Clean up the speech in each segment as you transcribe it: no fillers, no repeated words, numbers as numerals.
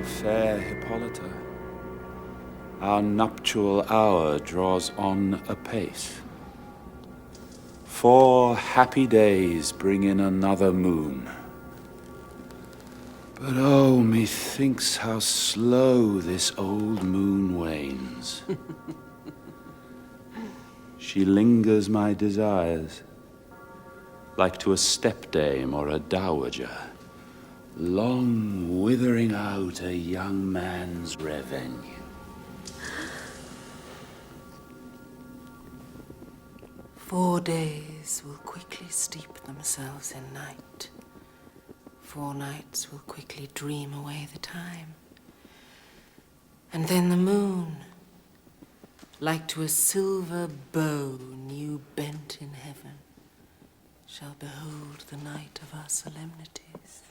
fair Hippolyta, our nuptial hour draws on apace. 4 happy days bring in another moon. But oh, methinks how slow this old moon wanes. She lingers my desires, like to a stepdame or a dowager, long withering out a young man's revenue. "4 days will quickly steep themselves in night. 4 nights will quickly dream away the time. And then the moon, like to a silver bow new bent in heaven, shall behold the night of our solemnities."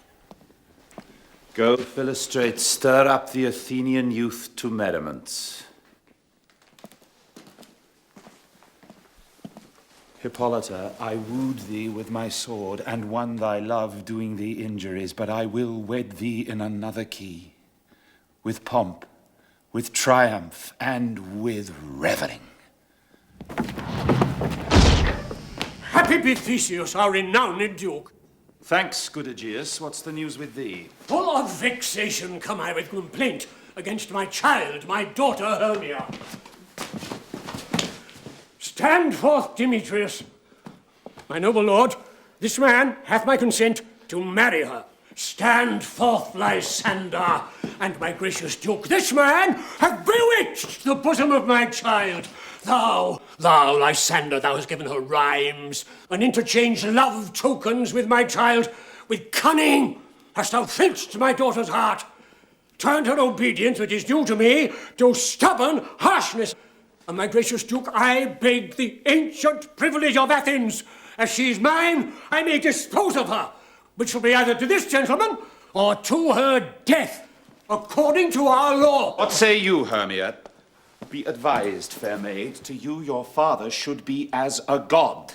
Go, Philostrate, stir up the Athenian youth to merriments. Hippolyta, I wooed thee with my sword, and won thy love, doing thee injuries, but I will wed thee in another key, with pomp, with triumph, and with revelling. Happy be Theseus, our renowned duke. Thanks, good Aegeus. What's the news with thee? Full of vexation come I with complaint against my child, my daughter Hermia. Stand forth, Demetrius. My noble lord, this man hath my consent to marry her. Stand forth, Lysander, and my gracious duke, this man hath bewitched the bosom of my child. Thou, Lysander, thou hast given her rhymes, and interchanged love tokens with my child. With cunning hast thou filched my daughter's heart, turned her obedience, which is due to me, to stubborn harshness. And my gracious duke, I beg the ancient privilege of Athens. As she is mine, I may dispose of her, which shall be either to this gentleman or to her death, according to our law. What say you, Hermia? Be advised, fair maid, to you your father should be as a god.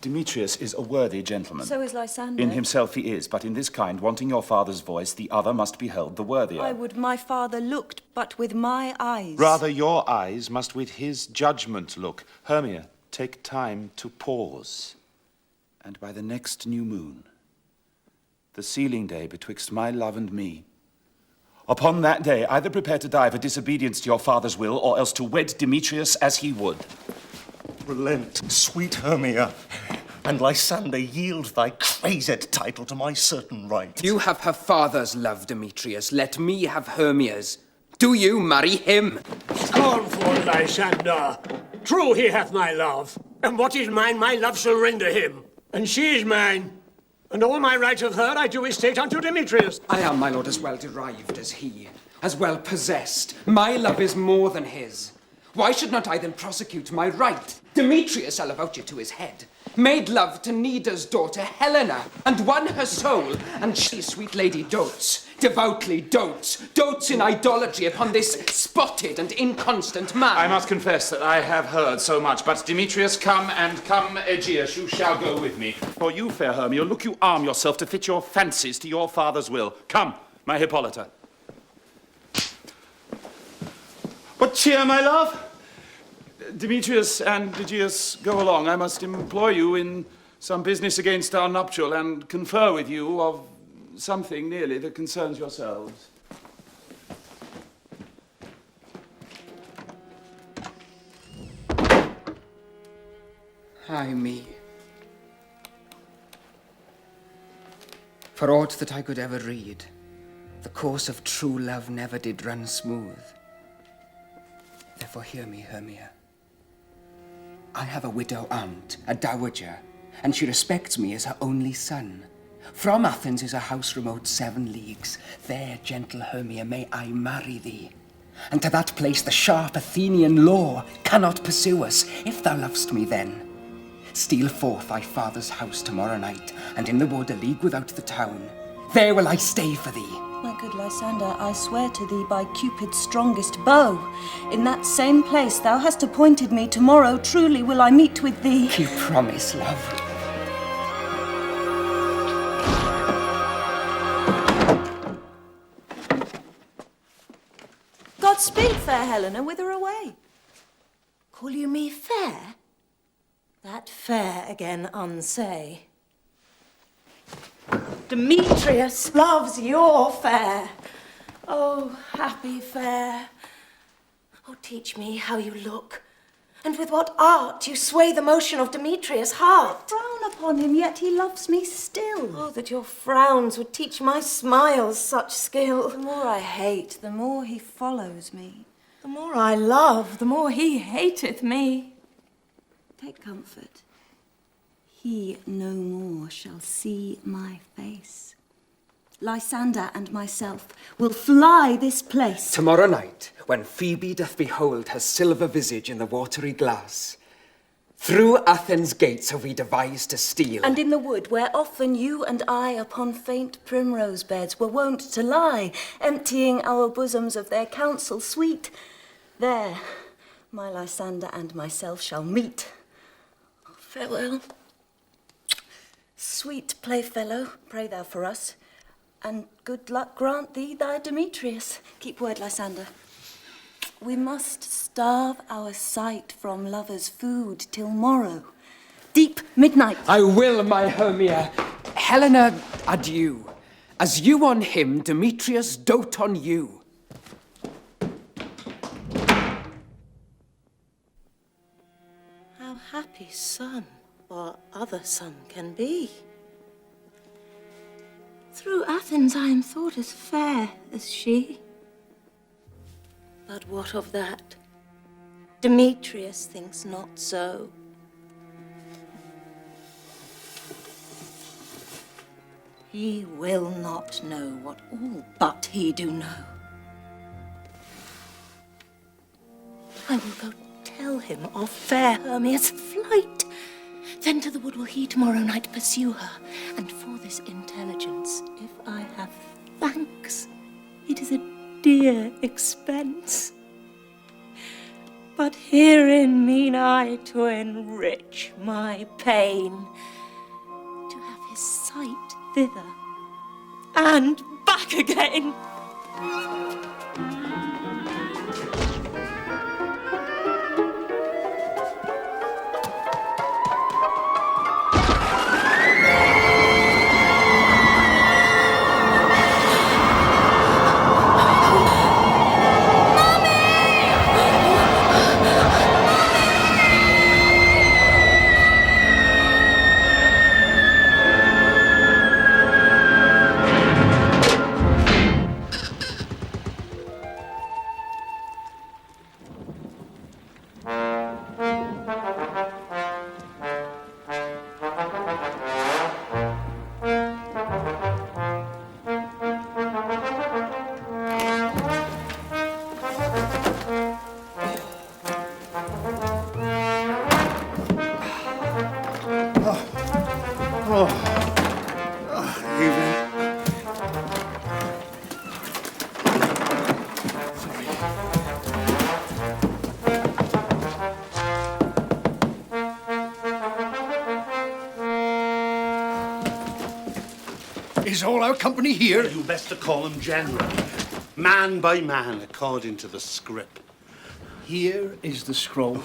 Demetrius is a worthy gentleman. So is Lysander. In himself he is, but in this kind, wanting your father's voice, the other must be held the worthier. I would my father looked, but with my eyes. Rather your eyes must with his judgment look. Hermia, take time to pause. And by the next new moon, the sealing day betwixt my love and me, upon that day, either prepare to die for disobedience to your father's will, or else to wed Demetrius as he would. Relent, sweet Hermia, and Lysander, yield thy crazed title to my certain right. You have her father's love, Demetrius. Let me have Hermia's. Do you marry him? Scornful Lysander. True he hath my love, and what is mine my love shall render him. And she is mine, and all my rights of her I do estate unto Demetrius. I am, my lord, as well derived as he, as well possessed. My love is more than his. Why should not I then prosecute my right? Demetrius, I'll avouch it to his head, made love to Nida's daughter Helena, and won her soul, and she, sweet lady, dotes, devoutly dotes in idolatry upon this spotted and inconstant man. I must confess that I have heard so much, but Demetrius, come, and come, Aegeus, you shall go with me. For you, fair Hermia, look you arm yourself to fit your fancies to your father's will. Come, my Hippolyta. What cheer, my love? Demetrius and Aegeus, go along. I must employ you in some business against our nuptial and confer with you of something nearly that concerns yourselves. Ay me. For aught that I could ever read, the course of true love never did run smooth. Therefore hear me, Hermia. I have a widow aunt, a dowager, and she respects me as her only son. From Athens is a house remote 7 leagues. There, gentle Hermia, may I marry thee. And to that place the sharp Athenian law cannot pursue us, if thou lovest me then. Steal forth thy father's house tomorrow night, and in the wood a league without the town. There will I stay for thee. My good Lysander, I swear to thee by Cupid's strongest bow, in that same place thou hast appointed me, tomorrow truly will I meet with thee. You promise, love. Speak, fair Helena, whither away? Call you me fair? That fair again unsay. Demetrius loves your fair. Oh, happy fair. Oh, teach me how you look, and with what art you sway the motion of Demetrius' heart. Frown upon him, yet he loves me still. Oh, that your frowns would teach my smiles such skill. The more I hate, the more he follows me. The more I love, the more he hateth me. Take comfort. He no more shall see my face. Lysander and myself will fly this place. Tomorrow night, when Phoebe doth behold her silver visage in the watery glass, through Athens' gates have we devised to steal. And in the wood where often you and I upon faint primrose beds were wont to lie, emptying our bosoms of their counsel sweet, there my Lysander and myself shall meet. Farewell. Sweet playfellow, pray thou for us, and good luck grant thee thy Demetrius. Keep word, Lysander. We must starve our sight from lovers' food till morrow. Deep midnight. I will, my Hermia. Helena, adieu. As you on him, Demetrius dote on you. How happy son or other son can be. Through Athens I am thought as fair as she. But what of that? Demetrius thinks not so. He will not know what all but he do know. I will go tell him of fair Hermia's flight. Then to the wood will he tomorrow night pursue her, and for this intelligence, if I have thanks, it is a dear expense. But herein mean I to enrich my pain, to have his sight thither and back again. Is all our company here? You best to call them general. Man by man, according to the script. Here is the scroll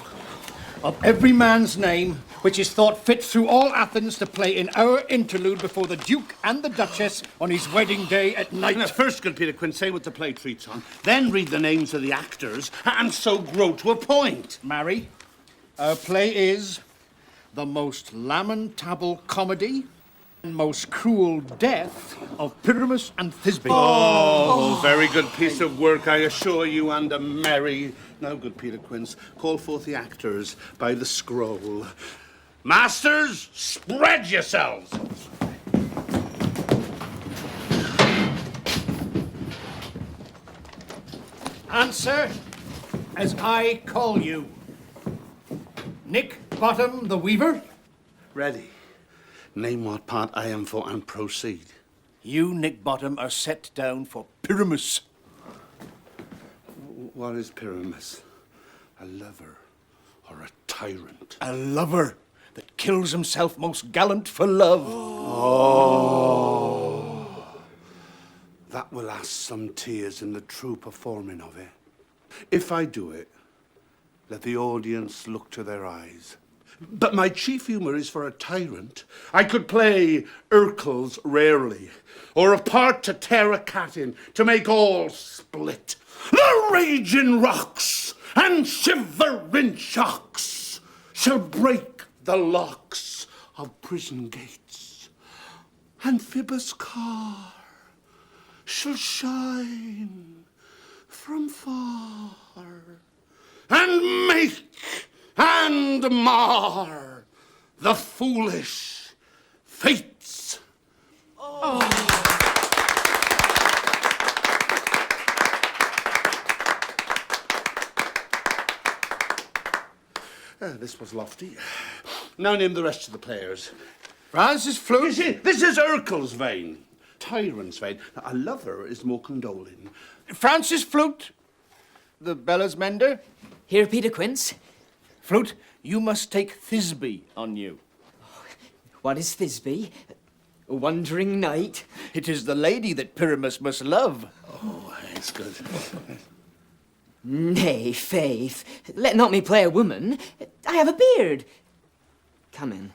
of every man's name which is thought fit through all Athens to play in our interlude before the Duke and the Duchess on his wedding day at night. Now, first, good Peter Quinn, say what the play treats on. Then read the names of the actors, and so grow to a point. Marry, our play is the most lamentable comedy and most cruel death of Pyramus and Thisbe. Oh, very good piece of work, I assure you, and a merry. Now, good Peter Quince, call forth the actors by the scroll. Masters, spread yourselves. Answer as I call you. Nick Bottom the Weaver. Ready. Name what part I am for and proceed. You, Nick Bottom, are set down for Pyramus. What is Pyramus? A lover or a tyrant? A lover that kills himself most gallant for love. Oh. That will ask some tears in the true performing of it. If I do it, let the audience look to their eyes. But my chief humour is for a tyrant. I could play Urkel's rarely, or a part to tear a cat in, to make all split. The raging rocks and shivering shocks shall break the locks of prison gates. Amphibious car shall shine from far and make and mar the foolish fates. This was lofty. Now name the rest of the players. Francis Flute. This is Urkel's vein, tyrant's vein. Now, a lover is more condoling. Francis Flute. The bellows mender. Here, Peter Quince. Flute, you must take Thisbe on you. What is Thisbe? A wandering knight? It is the lady that Pyramus must love. Oh, it's good. Nay, faith. Let not me play a woman. I have a beard. Come in.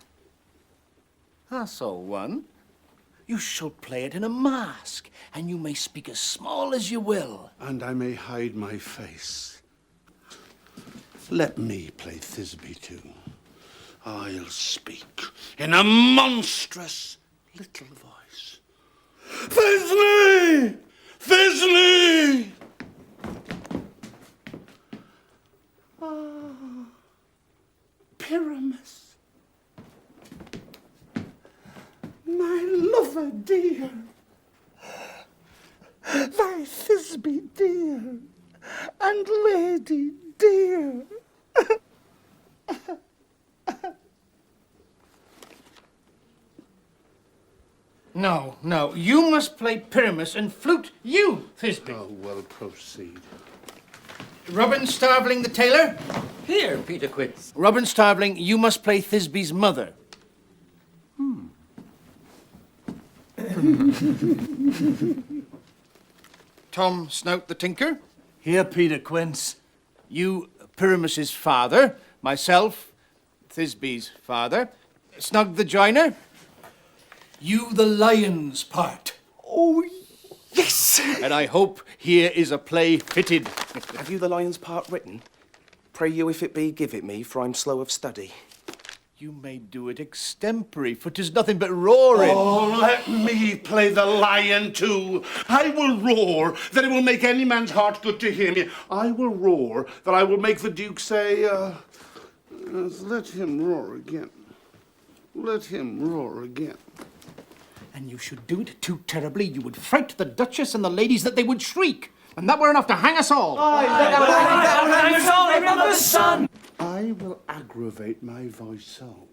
That's all one. You shall play it in a mask, and you may speak as small as you will. And I may hide my face. Let me play Thisbe too. I'll speak in a monstrous little voice. Thisbe! Thisbe! Ah, Pyramus, my lover dear, thy Thisbe dear, and lady dear. No, no, you must play Pyramus and Flute you, Thisbe. Oh, well, proceed. Robin Starveling the tailor. Here, Peter Quince. Robin Starveling, you must play Thisbe's mother. Tom Snout the tinker. Here, Peter Quince. You, Pyramus's father. Myself, Thisbe's father. Snug the joiner. You, the lion's part. Oh, yes! And I hope here is a play fitted. Have you the lion's part written? Pray you, if it be, give it me, for I'm slow of study. You may do it extempore, for 'tis nothing but roaring. Oh, let me play the lion too. I will roar that it will make any man's heart good to hear me. I will roar that I will make the Duke say, let him roar again. Let him roar again. And you should do it too terribly. You would fright the Duchess and the ladies that they would shriek. And that were enough to hang us all. I will aggravate my voice so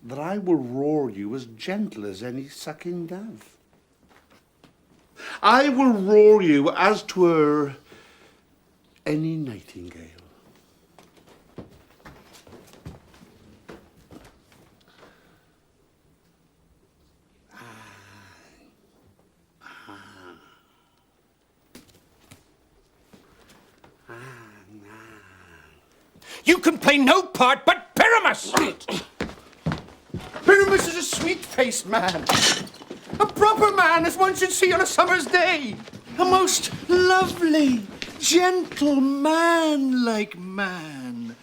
that I will roar you as gentle as any sucking dove. I will roar you as 'twere any nightingale. You can play no part but Pyramus! Pyramus is a sweet-faced man. A proper man as one should see on a summer's day. A most lovely, gentle man-like man.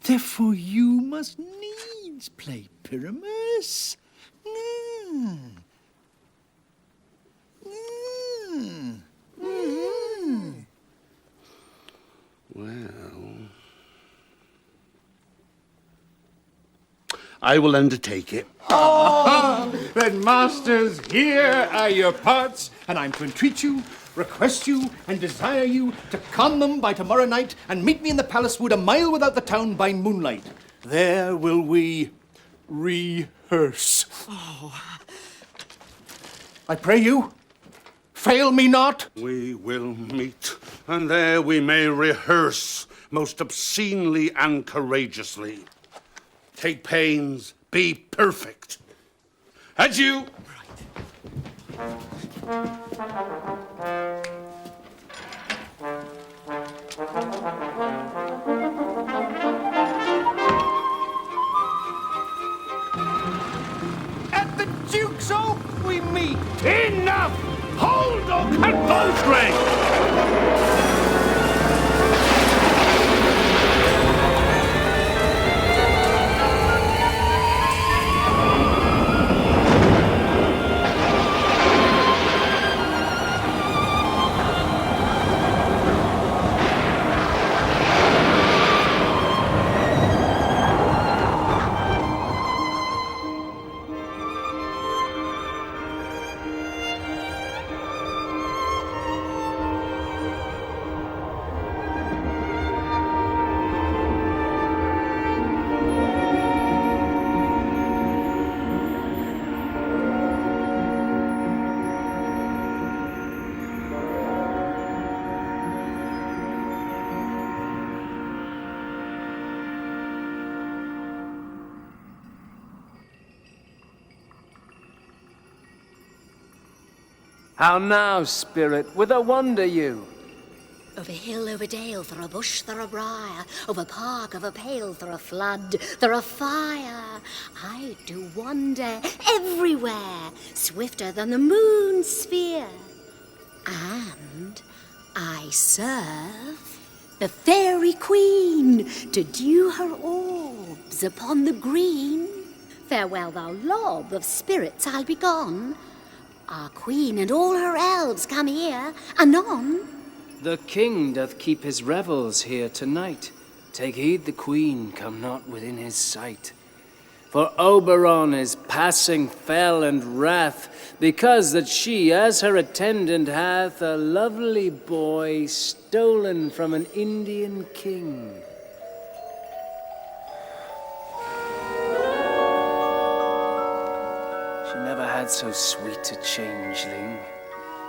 Therefore you must needs play Pyramus. Well, I will undertake it. Then, masters, here are your parts, and I'm to entreat you, request you, and desire you to con them by tomorrow night and meet me in the palace wood a mile without the town by moonlight. There will we rehearse. I pray you, fail me not. We will meet, and there we may rehearse most obscenely and courageously. Take pains, be perfect. Adieu. At the Duke's Oak we meet. Enough! Hold oak and bowstring! How now, spirit, whither wander you? Over hill, over dale, through a bush, through a briar, over park, over pale, through a flood, through a fire. I do wander everywhere, swifter than the moon's sphere. And I serve the fairy queen to dew her orbs upon the green. Farewell, thou lob of spirits, I'll be gone. Our queen and all her elves come here, anon. The king doth keep his revels here tonight. Take heed the queen come not within his sight. For Oberon is passing fell and wrath, because that she as her attendant hath a lovely boy stolen from an Indian king. She never had so sweet a changeling.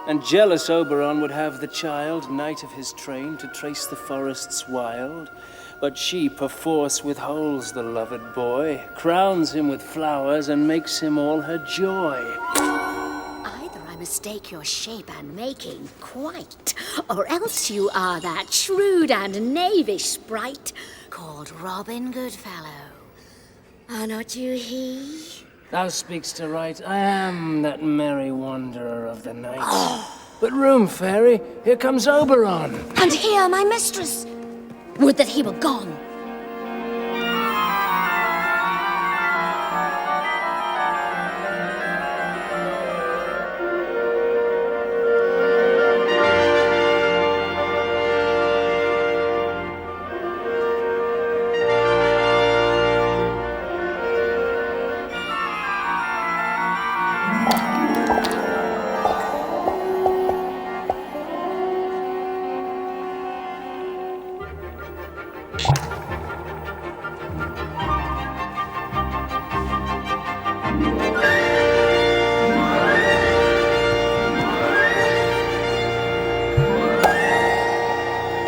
And jealous Oberon would have the child, knight of his train, to trace the forests wild. But she perforce withholds the loved boy, crowns him with flowers, and makes him all her joy. Either I mistake your shape and making quite, or else you are that shrewd and knavish sprite called Robin Goodfellow. Are not you he? Thou speak'st aright, I am that merry wanderer of the night. But room, fairy, here comes Oberon. And here my mistress. Would that he were gone.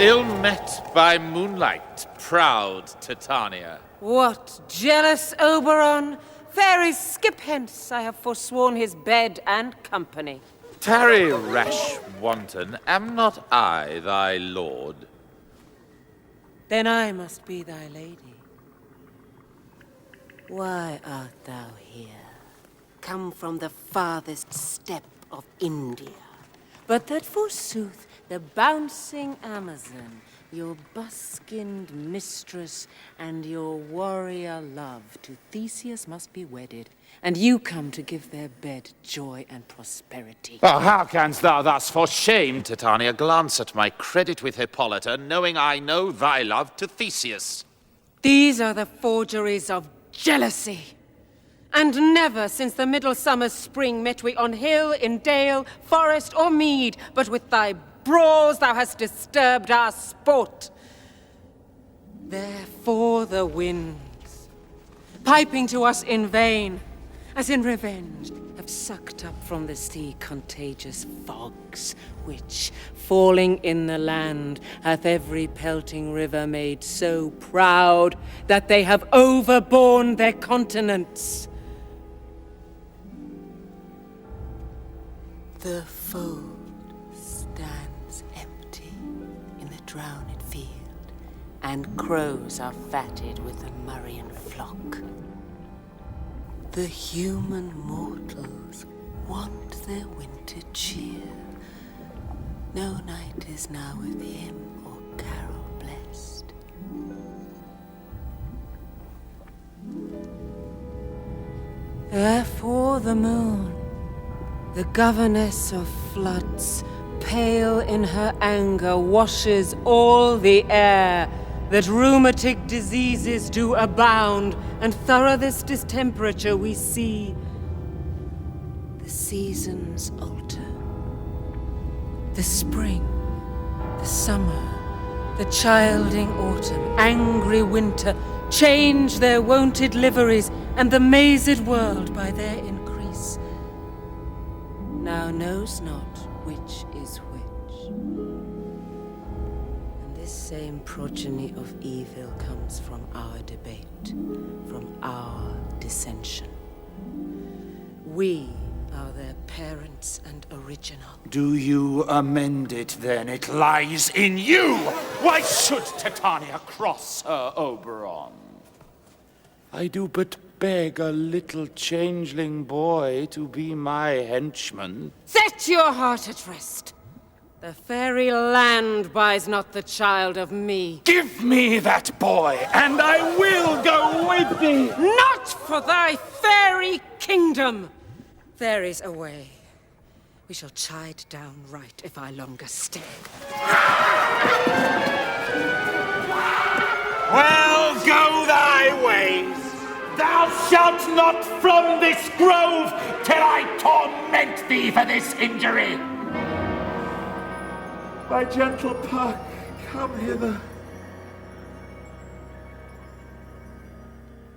Ill met by moonlight, proud Titania. What, jealous Oberon? Fairies, skip hence. I have forsworn his bed and company. Tarry, rash wanton, am not I thy lord? Then I must be thy lady. Why art thou here? Come from the farthest steppe of India. But that forsooth the bouncing Amazon, your busk-skinned mistress and your warrior love to Theseus must be wedded, and you come to give their bed joy and prosperity. Oh, how canst thou thus, for shame, Titania, glance at my credit with Hippolyta, knowing I know thy love to Theseus? These are the forgeries of jealousy. And never since the middle summer's spring met we on hill, in dale, forest, or mead, but with thy brawls thou hast disturbed our sport. Therefore the winds, piping to us in vain, as in revenge, have sucked up from the sea contagious fogs, which, falling in the land, hath every pelting river made so proud that they have overborne their continents. The fold stands empty in the drowned field. and crows are fatted with the Murrian flock. The human mortals want their winter cheer. No night is now with hymn or carol blessed. Therefore the moon, the governess of floods, pale in her anger, washes all the air, that rheumatic diseases do abound, and thorough this distemperature we see. The seasons alter. The spring, the summer, the childing autumn, angry winter, change their wonted liveries, and the mazed world by their increase now knows not which is which. And this same progeny of evil comes from our debate, from our dissension. We are their parents and original. Do you amend it then? It lies in you! Why should Titania cross her Oberon? I do but beg a little changeling boy to be my henchman. Set your heart at rest. The fairy land buys not the child of me. Give me that boy, and I will go with thee! Not for thy fairy kingdom! There is a way. We shall chide down right if I longer stay. Well, go thy ways! Thou shalt not from this grove till I torment thee for this injury! My gentle Puck, come hither.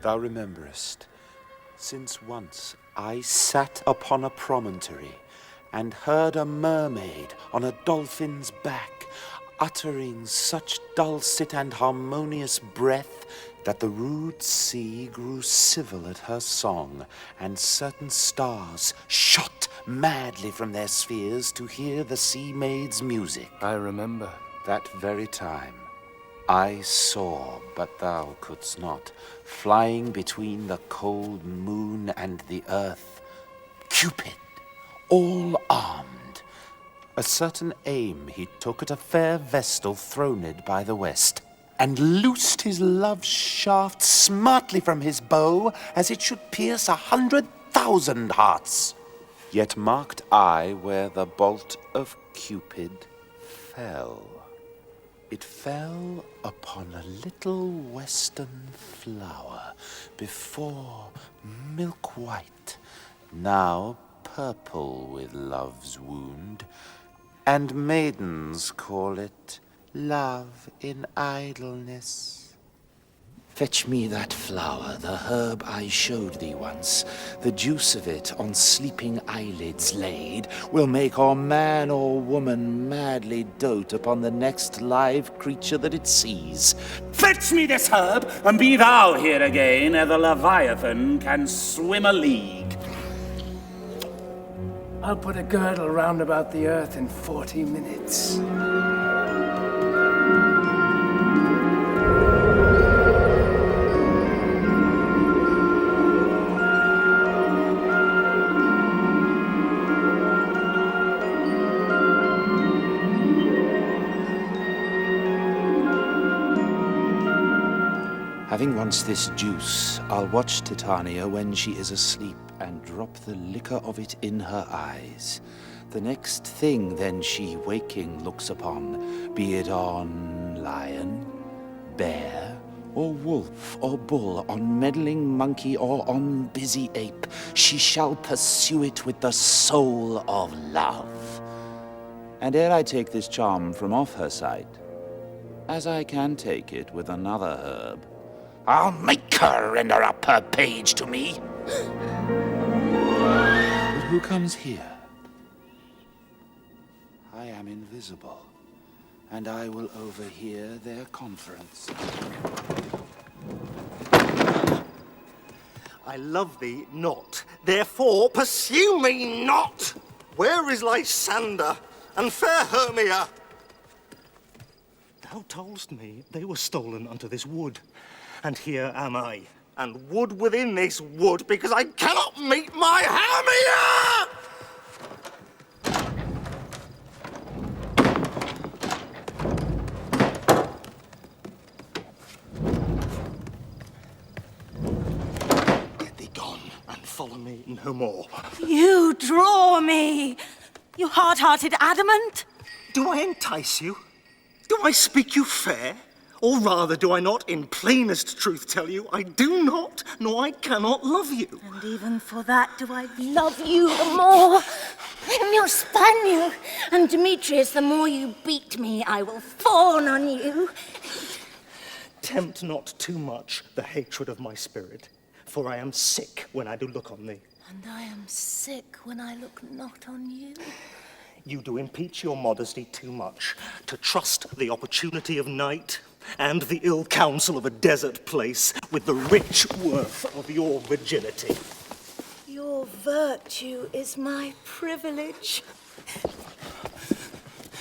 Thou rememberest, since once I sat upon a promontory and heard a mermaid on a dolphin's back uttering such dulcet and harmonious breath that the rude sea grew civil at her song, and certain stars shot madly from their spheres to hear the sea maid's music. I remember. That very time I saw, but thou couldst not, flying between the cold moon and the earth, Cupid, all armed. A certain aim he took at a fair vestal throned by the west, and loosed his love shaft smartly from his bow, as it should pierce 100,000 hearts. Yet marked I where the bolt of Cupid fell. It fell upon a little western flower, before milk white, now purple with love's wound, and maidens call it love in idleness. Fetch me that flower, the herb I showed thee once. The juice of it on sleeping eyelids laid will make or man or woman madly dote upon the next live creature that it sees. Fetch me this herb, and be thou here again ere the Leviathan can swim a league. I'll put a girdle round about the earth in 40 minutes. Having once this juice, I'll watch Titania when she is asleep, and drop the liquor of it in her eyes. The next thing then she waking looks upon, be it on lion, bear, or wolf, or bull, on meddling monkey, or on busy ape, she shall pursue it with the soul of love. And ere I take this charm from off her sight, as I can take it with another herb, I'll make her render up her page to me. But who comes here? I am invisible, and I will overhear their conference. I love thee not, therefore pursue me not. Where is Lysander and fair Hermia? Thou toldst me they were stolen unto this wood, and here am I, and wood within this wood, because I cannot meet my Hermia! Get thee gone, and follow me no more. You draw me, you hard-hearted adamant. Do I entice you? Do I speak you fair? Or rather, do I not in plainest truth tell you, I do not, nor I cannot love you? And even for that do I love you the more. I am your spaniel, and Demetrius, the more you beat me, I will fawn on you. Tempt not too much the hatred of my spirit, for I am sick when I do look on thee. And I am sick when I look not on you. You do impeach your modesty too much to trust the opportunity of night and the ill counsel of a desert place with the rich worth of your virginity. Your virtue is my privilege.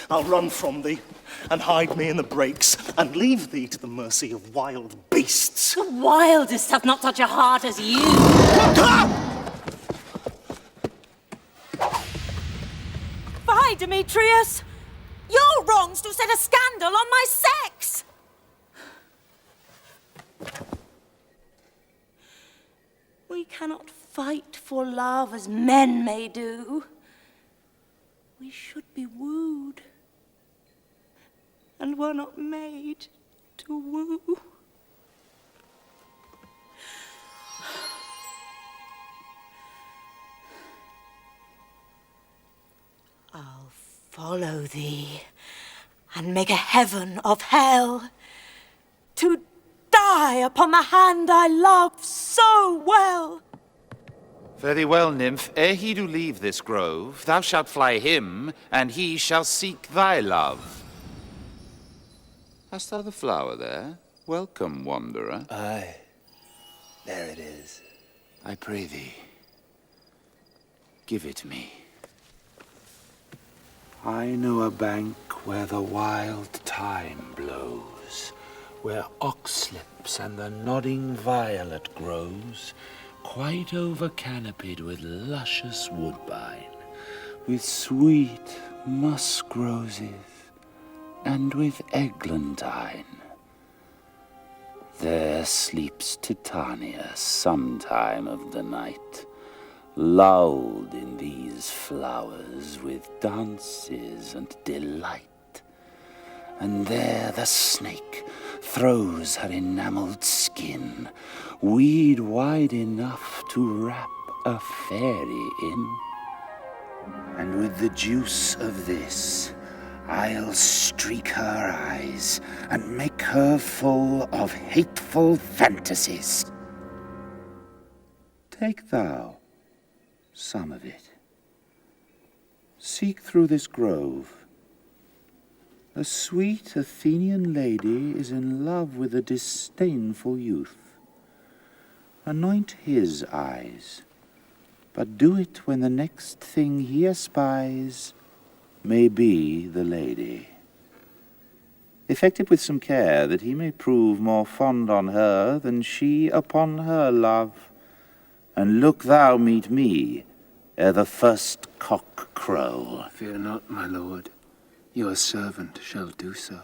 I'll run from thee and hide me in the brakes and leave thee to the mercy of wild beasts. The wildest have not such a heart as you. Fie, Demetrius! Your wrongs do set a scandal on my sex! We cannot fight for love as men may do. We should be wooed, and were not made to woo. I'll follow thee and make a heaven of hell, to die upon the hand I love so well. Very well, nymph. Ere he do leave this grove, thou shalt fly him, and he shall seek thy love. Hast thou the flower there? Welcome, wanderer. Aye, there it is. I pray thee, give it me. I know a bank where the wild thyme blows, where oxlips and the nodding violet grows, quite over-canopied with luscious woodbine, with sweet musk roses, and with eglantine. There sleeps Titania sometime of the night, lulled in these flowers with dances and delight. And there the snake throws her enamelled skin, weed wide enough to wrap a fairy in. And with the juice of this, I'll streak her eyes and make her full of hateful fantasies. Take thou some of it. Seek through this grove. A sweet Athenian lady is in love with a disdainful youth. Anoint his eyes, but do it when the next thing he espies may be the lady. Effect it with some care, that he may prove more fond on her than she upon her love. And look thou meet me ere the first cock crow. Fear not, my lord. Your servant shall do so.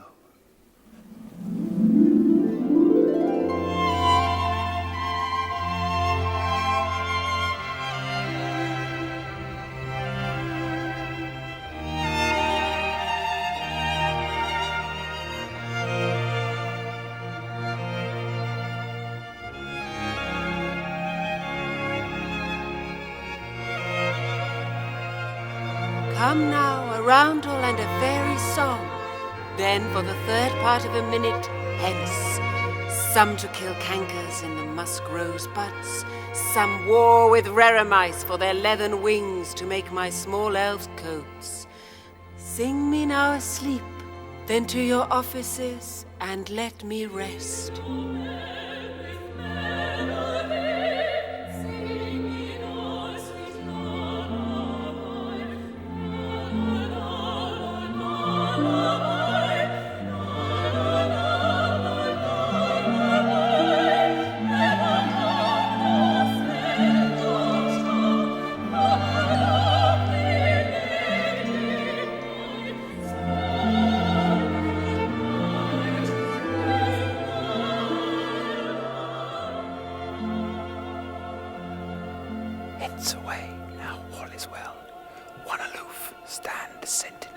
Come now, a roundel and a fairy song. Then for the third part of a minute, hence. Some to kill cankers in the musk rose buds, some war with rarer mice for their leathern wings to make my small elves' coats. Sing me now asleep, then to your offices, and let me rest. Heads away, now all is well. One aloof, stand sentinel.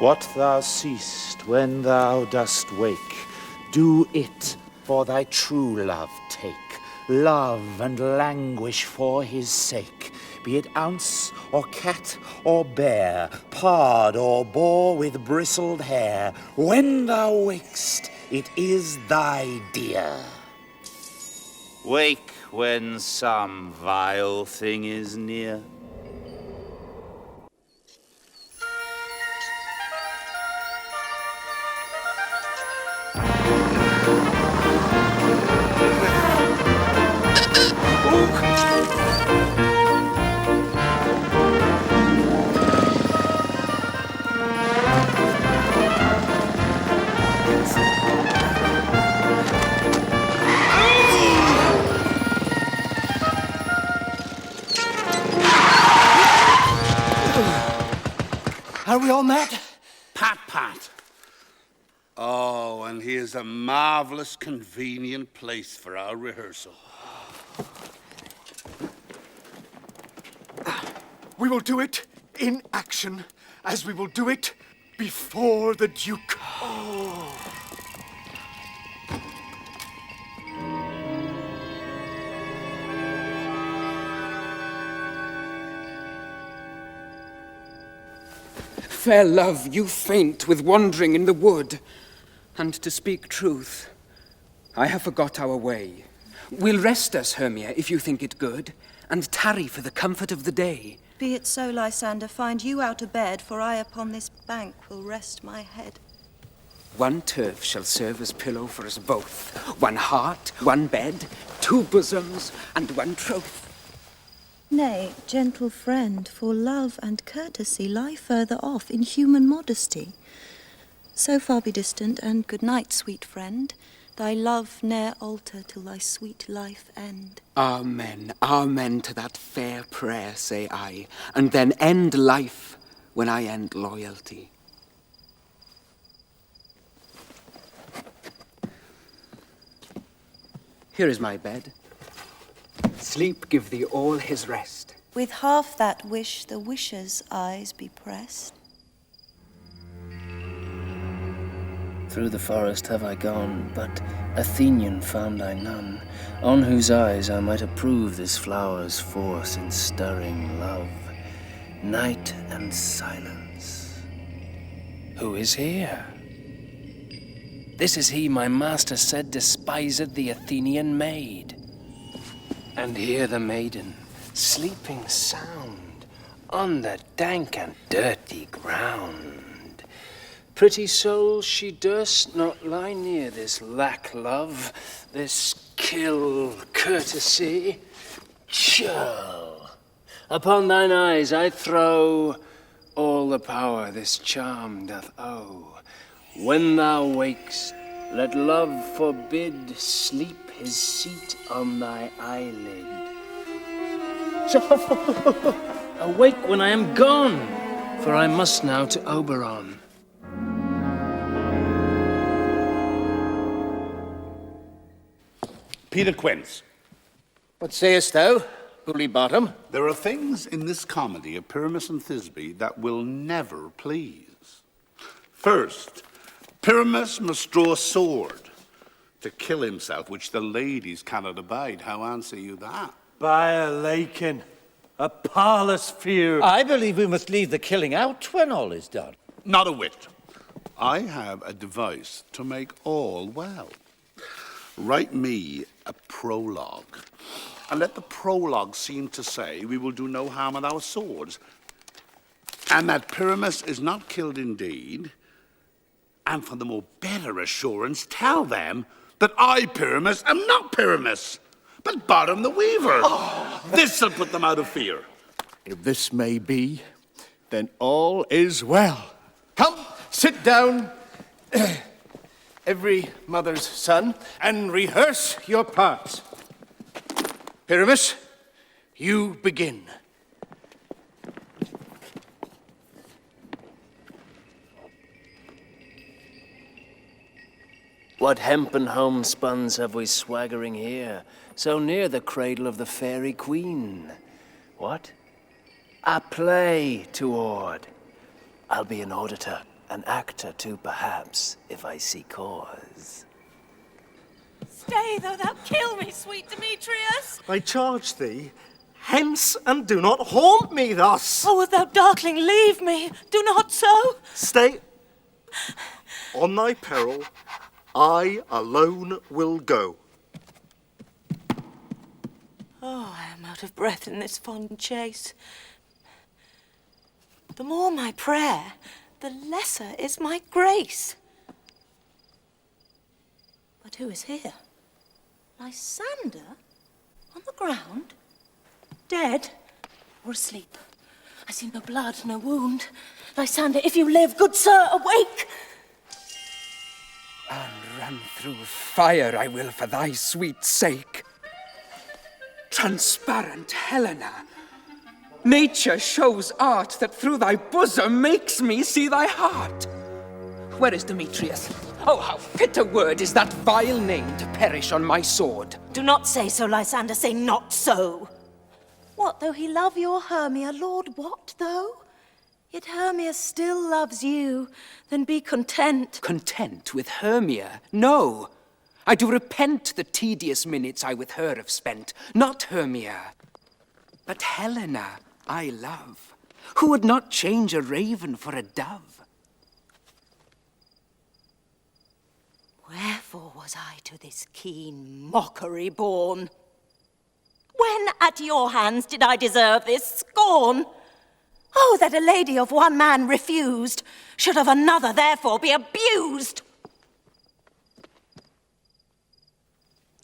What thou seest when thou dost wake, do it for thy true love take. Love and languish for his sake, be it ounce or cat or bear, pard or boar with bristled hair. When thou wakest, it is thy dear. Wake when some vile thing is near. Are we all met? Pat, Pat. Oh, and here's a marvelous, convenient place for our rehearsal. We will do it in action, as we will do it before the Duke. Oh. Fair love, you faint with wandering in the wood. And to speak truth, I have forgot our way. We'll rest us, Hermia, if you think it good, and tarry for the comfort of the day. Be it so, Lysander, find you out a bed, for I upon this bank will rest my head. One turf shall serve as pillow for us both. One heart, one bed, two bosoms, and one troth. Nay, gentle friend, for love and courtesy lie further off in human modesty. So far be distant, and good night, sweet friend. Thy love ne'er alter till thy sweet life end. Amen, amen to that fair prayer, say I, and then end life when I end loyalty. Here is my bed. Sleep give thee all his rest. With half that wish the wisher's eyes be pressed. Through the forest have I gone, but Athenian found I none, on whose eyes I might approve this flower's force in stirring love. Night and silence. Who is here? This is he my master said despised the Athenian maid. And here the maiden, sleeping sound, on the dank and dirty ground. Pretty soul, she durst not lie near this lack love, this kill courtesy. Churl, upon thine eyes I throw all the power this charm doth owe. When thou wakest, let love forbid sleep his seat on thy eyelid. Awake when I am gone, for I must now to Oberon. Peter Quince. What sayest thou, Bully Bottom? There are things in this comedy of Pyramus and Thisbe that will never please. First, Pyramus must draw a sword to kill himself, which the ladies cannot abide. How answer you that? By a lakin, a parlous fear. I believe we must leave the killing out when all is done. Not a whit. I have a device to make all well. Write me a prologue, and let the prologue seem to say we will do no harm with our swords, and that Pyramus is not killed indeed, and for the more better assurance, tell them that I, Pyramus, am not Pyramus, but Bottom the Weaver. This'll put them out of fear. If this may be, then all is well. Come, sit down, every mother's son, and rehearse your parts. Pyramus, you begin. What hempen homespuns have we swaggering here, so near the cradle of the fairy queen? What? A play toward. I'll be an auditor, an actor too, perhaps, if I see cause. Stay, though thou kill me, sweet Demetrius. I charge thee, hence and do not haunt me thus. Oh, thou darkling, leave me. Do not so. Stay. On thy peril, I alone will go. Oh, I am out of breath in this fond chase. The more my prayer, the lesser is my grace. But who is here? Lysander? On the ground? Dead? Or asleep? I see no blood, no wound. Lysander, if you live, good sir, awake! And run through fire I will for thy sweet sake. Transparent Helena, nature shows art that through thy bosom makes me see thy heart. Where is Demetrius? Oh, how fit a word is that vile name to perish on my sword. Do not say so, Lysander, say not so. What though he love your Hermia, Lord, what though? Yet Hermia still loves you, then be content. Content with Hermia? No. I do repent the tedious minutes I with her have spent. Not Hermia, but Helena I love. Who would not change a raven for a dove? Wherefore was I to this keen mockery born? When at your hands did I deserve this scorn? Oh, that a lady of one man refused should of another therefore be abused.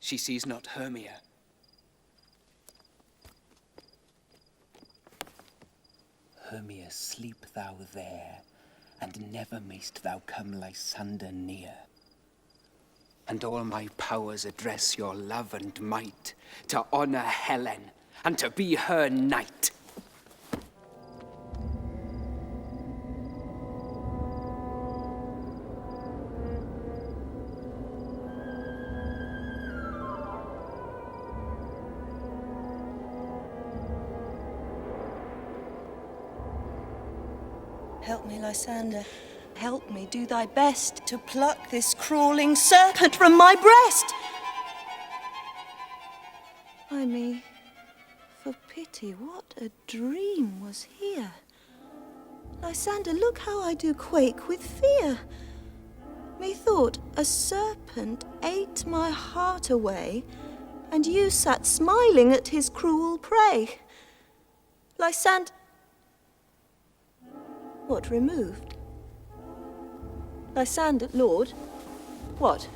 She sees not Hermia. Hermia, sleep thou there, and never mayst thou come Lysander near. And all my powers address your love and might, to honor Helen, and to be her knight. Help me, Lysander. Help me, do thy best to pluck this crawling serpent from my breast. Ay me, for pity, what a dream was here. Lysander, look how I do quake with fear. Methought a serpent ate my heart away, and you sat smiling at his cruel prey. Lysander, what removed? Lysander, Lord, what?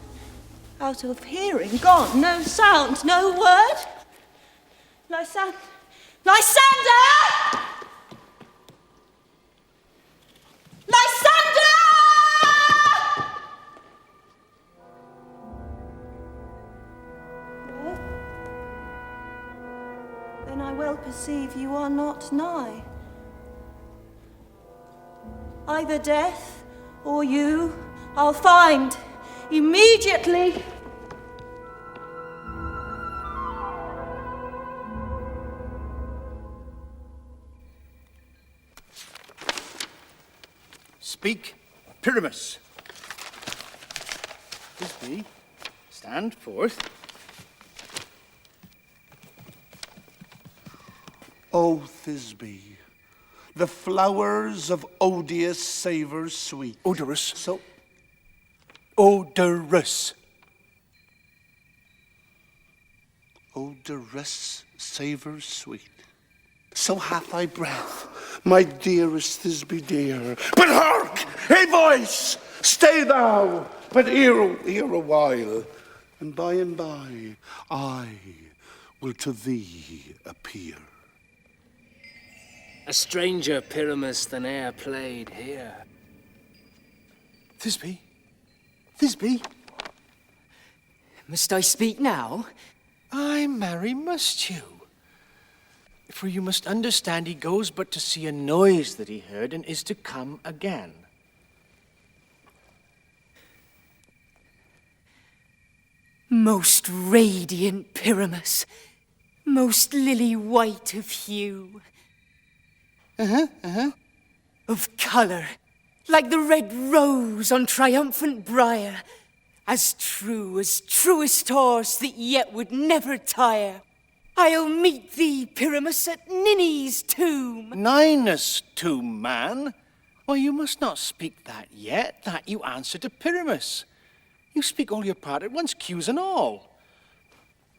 Out of hearing, gone, no sound, no word? Lysander! Lysander! Lysander! Well, then I well perceive you are not nigh. Either death or you, I'll find immediately. Speak, Pyramus. Thisbe, stand forth. O Thisbe, the flowers of odious savours sweet. Odorous. So Odorous. odorous savours sweet. So hath thy breath, my dearest Thisbe dear. But hark, a voice! Stay thou, but here a while, and by I will to thee appear. A stranger Pyramus than e'er played here. Thisbe? Thisbe? Must I speak now? Ay, marry, must you? For you must understand he goes but to see a noise that he heard, and is to come again. Most radiant Pyramus, most lily white of hue. Of colour, like the red rose on triumphant briar, as true as truest horse that yet would never tire. I'll meet thee, Pyramus, at Ninny's tomb. Ninus' tomb, man? Why, you must not speak that yet. That you answer to Pyramus. You speak all your part at once, cues and all.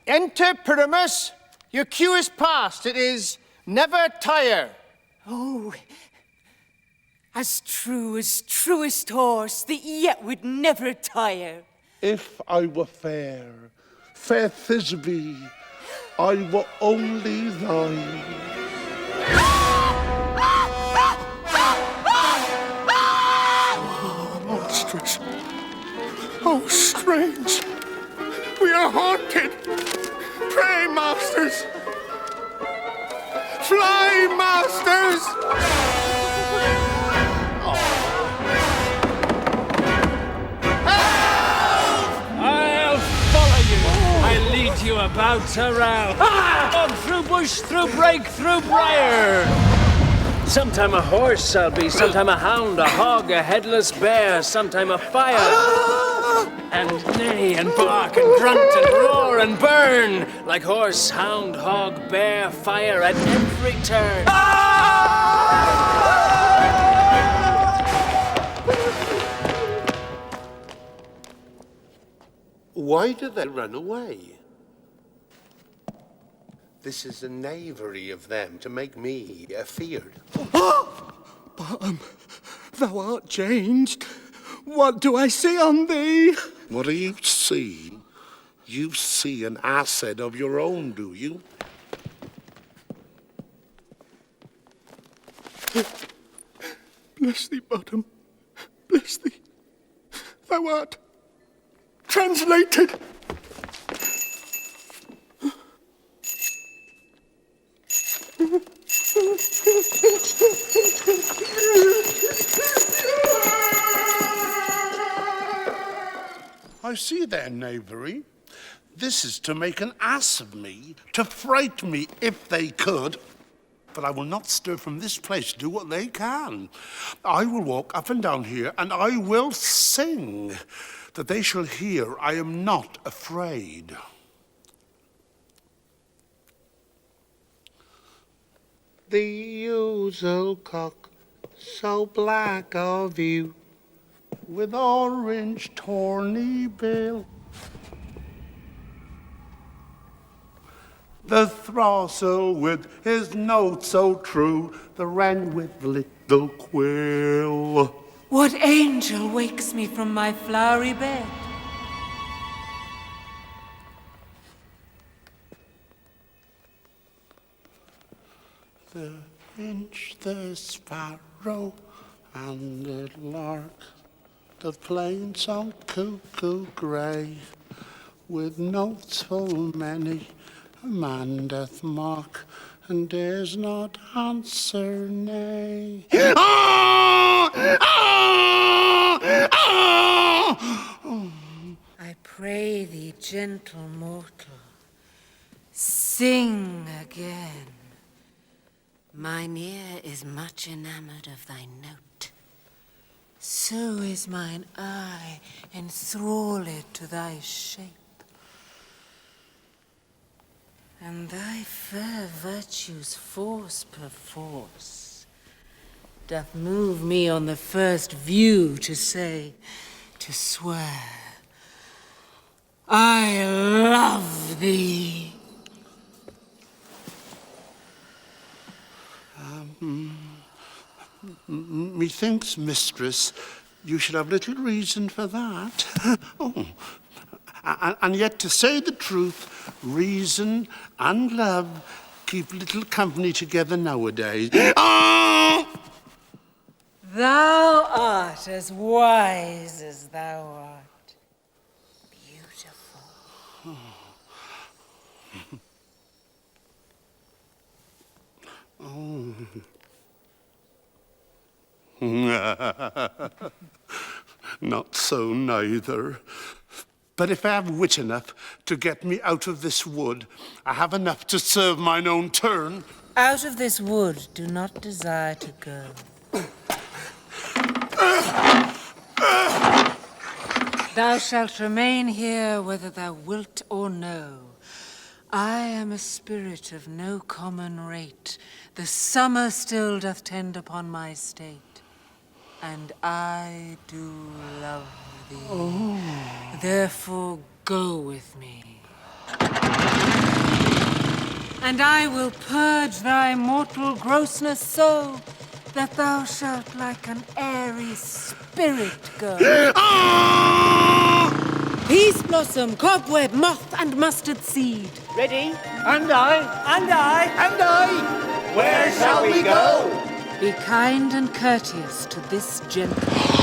Enter, Pyramus. Your cue is past. It is never tire. Oh, as truest horse that yet would never tire. If I were fair, fair Thisbe, I were only thine. Monstrous. Oh, strange. We are haunted. Pray, masters. Fly, masters! I'll follow you. I'll lead you about around. On through bush, through brake, through briar. Sometime a horse I'll be, sometime a hound, a hog, a headless bear, sometime a fire. And neigh and bark and grunt and roar and burn like horse, hound, hog, bear, fire at every turn. Why do they run away? This is a knavery of them to make me afeard. Bottom, thou art changed. What do I see on thee? What do you see? You see an asset of your own, do you? Bless thee, Bottom. Bless thee. Thou art translated. I see their knavery. This is to make an ass of me, to fright me if they could. But I will not stir from this place to do what they can. I will walk up and down here, and I will sing, that they shall hear I am not afraid. The ouzel cock, so black of view, with orange tawny bill. The throstle with his note so true, the wren with little quill. What angel wakes me from my flowery bed? The finch, the sparrow, and the lark doth play in some cuckoo grey, with notes full many a man doth mark, and dares not answer nay. I pray thee, gentle mortal, sing again. Mine ear is much enamoured of thy note. So is mine eye enthralled to thy shape. And thy fair virtue's force perforce doth move me on the first view to say, to swear, I love thee. Methinks, mistress, you should have little reason for that. Oh. And yet, to say the truth, reason and love keep little company together nowadays. Thou art as wise as thou art beautiful. Not so neither. But if I have wit enough to get me out of this wood, I have enough to serve mine own turn. Out of this wood do not desire to go. Thou shalt remain here whether thou wilt or no. I am a spirit of no common rate. The summer still doth tend upon my state, and I do love thee. Oh. Therefore go with me. And I will purge thy mortal grossness so that thou shalt like an airy spirit go. Peace blossom, cobweb, moth, and mustard seed. Ready? And I. And I. And I. Where shall we go? Be kind and courteous to this gentleman.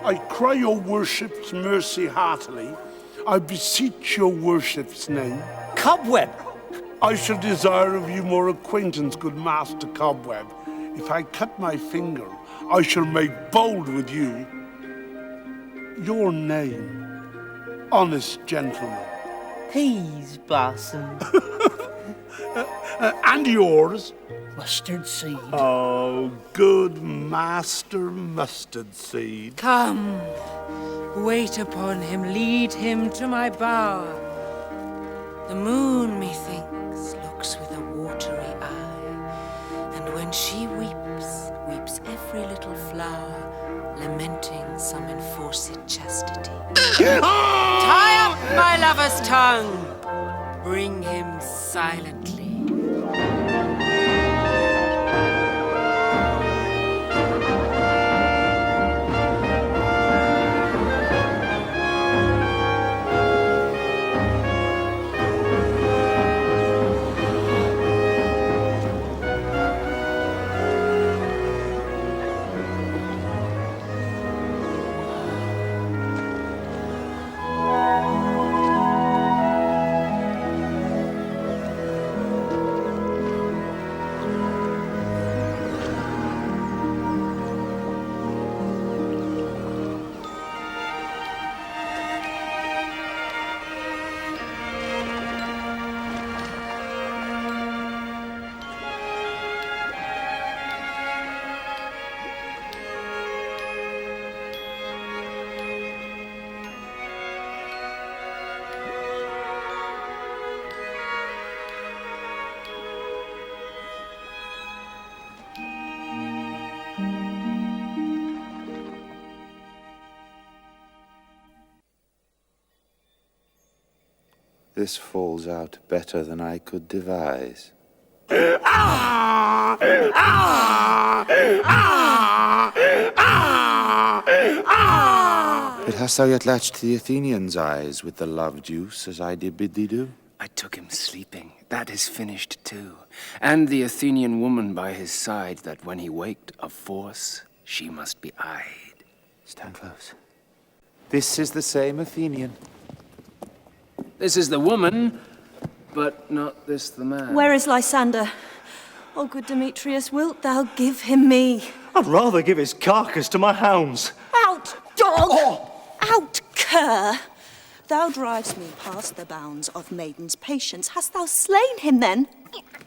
I cry your worship's mercy heartily. I beseech your worship's name. Cobweb! I shall desire of you more acquaintance, good Master Cobweb. If I cut my finger, I shall make bold with you. Your name, honest gentleman. Peas blossom. And yours? Mustard seed. Oh, good Master Mustard Seed. Come, wait upon him, lead him to my bower. The moon, methinks, looks with a watery eye, and when she weeps, weeps every little flower, lamenting some enforced chastity. Tie up my lover's tongue, bring him silently. This falls out better than I could devise. But hast thou yet latched the Athenian's eyes with the love juice, as I did bid thee do? I took him sleeping. That is finished too. And the Athenian woman by his side, that when he waked of force, she must be eyed. Stand close. This is the same Athenian. This is the woman, but not this the man. Where is Lysander? Oh, good Demetrius, wilt thou give him me? I'd rather give his carcass to my hounds. Out, dog! Out, cur! Thou drivest me past the bounds of maiden's patience. Hast thou slain him, then?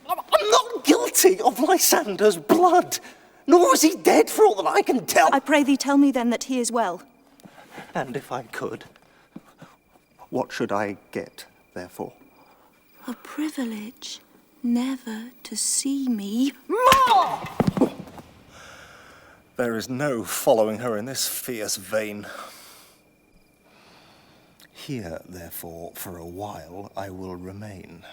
I'm not guilty of Lysander's blood, nor is he dead for all that I can tell. I pray thee tell me, then, that he is well. And if I could, what should I get, therefore? A privilege never to see me more! There is no following her in this fierce vein. Here, therefore, for a while I will remain.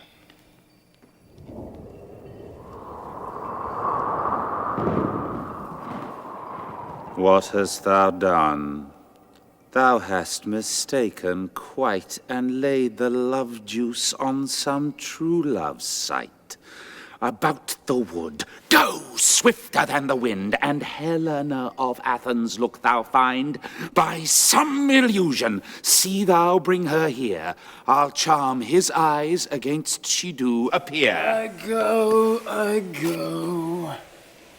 What hast thou done? Thou hast mistaken quite, and laid the love juice on some true love's sight. About the wood, go swifter than the wind, and Helena of Athens look thou find. By some illusion, see thou bring her here. I'll charm his eyes against she do appear. I go.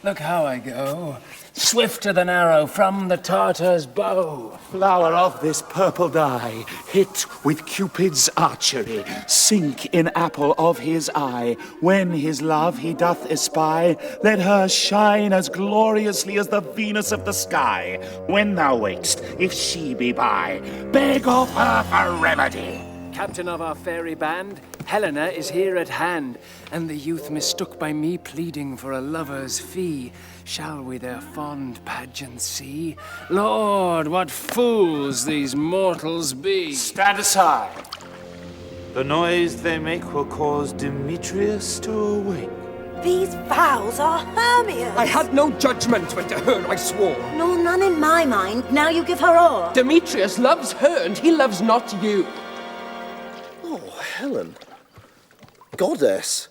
Look how I go. Swifter than arrow from the Tartar's bow. Flower of this purple dye, hit with Cupid's archery, sink in apple of his eye. When his love he doth espy, let her shine as gloriously as the Venus of the sky. When thou wakest, if she be by, beg of her for remedy. Captain of our fairy band, Helena is here at hand, and the youth mistook by me pleading for a lover's fee. Shall we their fond pageant see? Lord, what fools these mortals be! Stand aside. The noise they make will cause Demetrius to awake. These vows are Hermia's. I had no judgment when to her I swore. Nor none in my mind. Now you give her o'er. Demetrius loves her, and he loves not you. Oh, Helen. Goddess.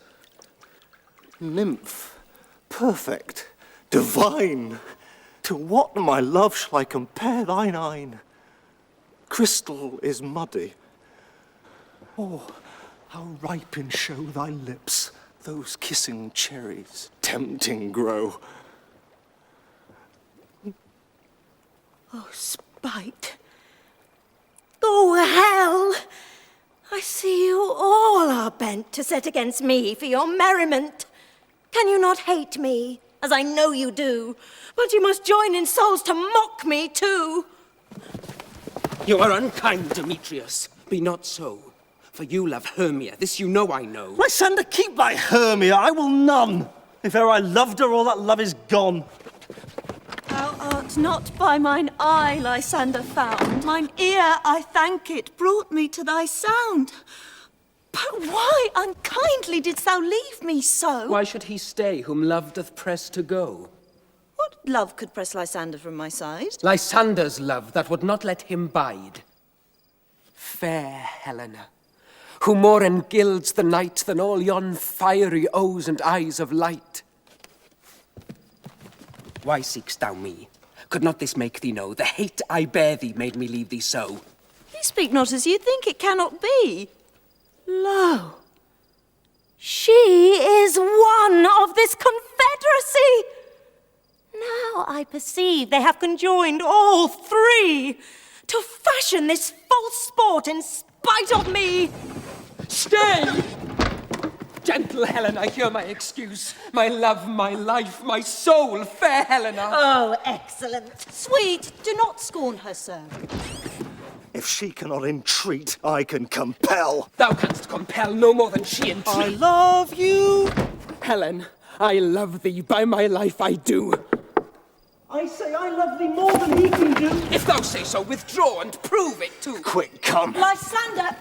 Nymph. Perfect. Divine. To what, my love, shall I compare thine eyne? Crystal is muddy. Oh, how ripe in show thy lips, those kissing cherries, tempting grow. Oh, spite. Oh, hell! I see you all are bent to set against me for your merriment. Can you not hate me, as I know you do? But you must join in souls to mock me too. You are unkind, Demetrius. Be not so. For you love Hermia, this you know I know. Lysander, keep thy Hermia, I will none. If e'er I loved her, all that love is gone. Thou art not by mine eye, Lysander, found. Mine ear, I thank it, brought me to thy sound. But why unkindly didst thou leave me so? Why should he stay whom love doth press to go? What love could press Lysander from my side? Lysander's love that would not let him bide. Fair Helena, who more engilds the night than all yon fiery O's and eyes of light. Why seek'st thou me? Could not this make thee know the hate I bear thee made me leave thee so? You speak not as you think, it cannot be. Lo, she is one of this confederacy. Now I perceive they have conjoined all three to fashion this false sport in spite of me. Stay! Gentle Helena, hear my excuse. My love, my life, my soul, fair Helena. Oh, excellent. Sweet, do not scorn her so. If she cannot entreat, I can compel. Thou canst compel no more than she entreat. I love you. Helen, I love thee, by my life I do. I say I love thee more than he can do. If thou say so, withdraw and prove it too. Quick, come. Lysander,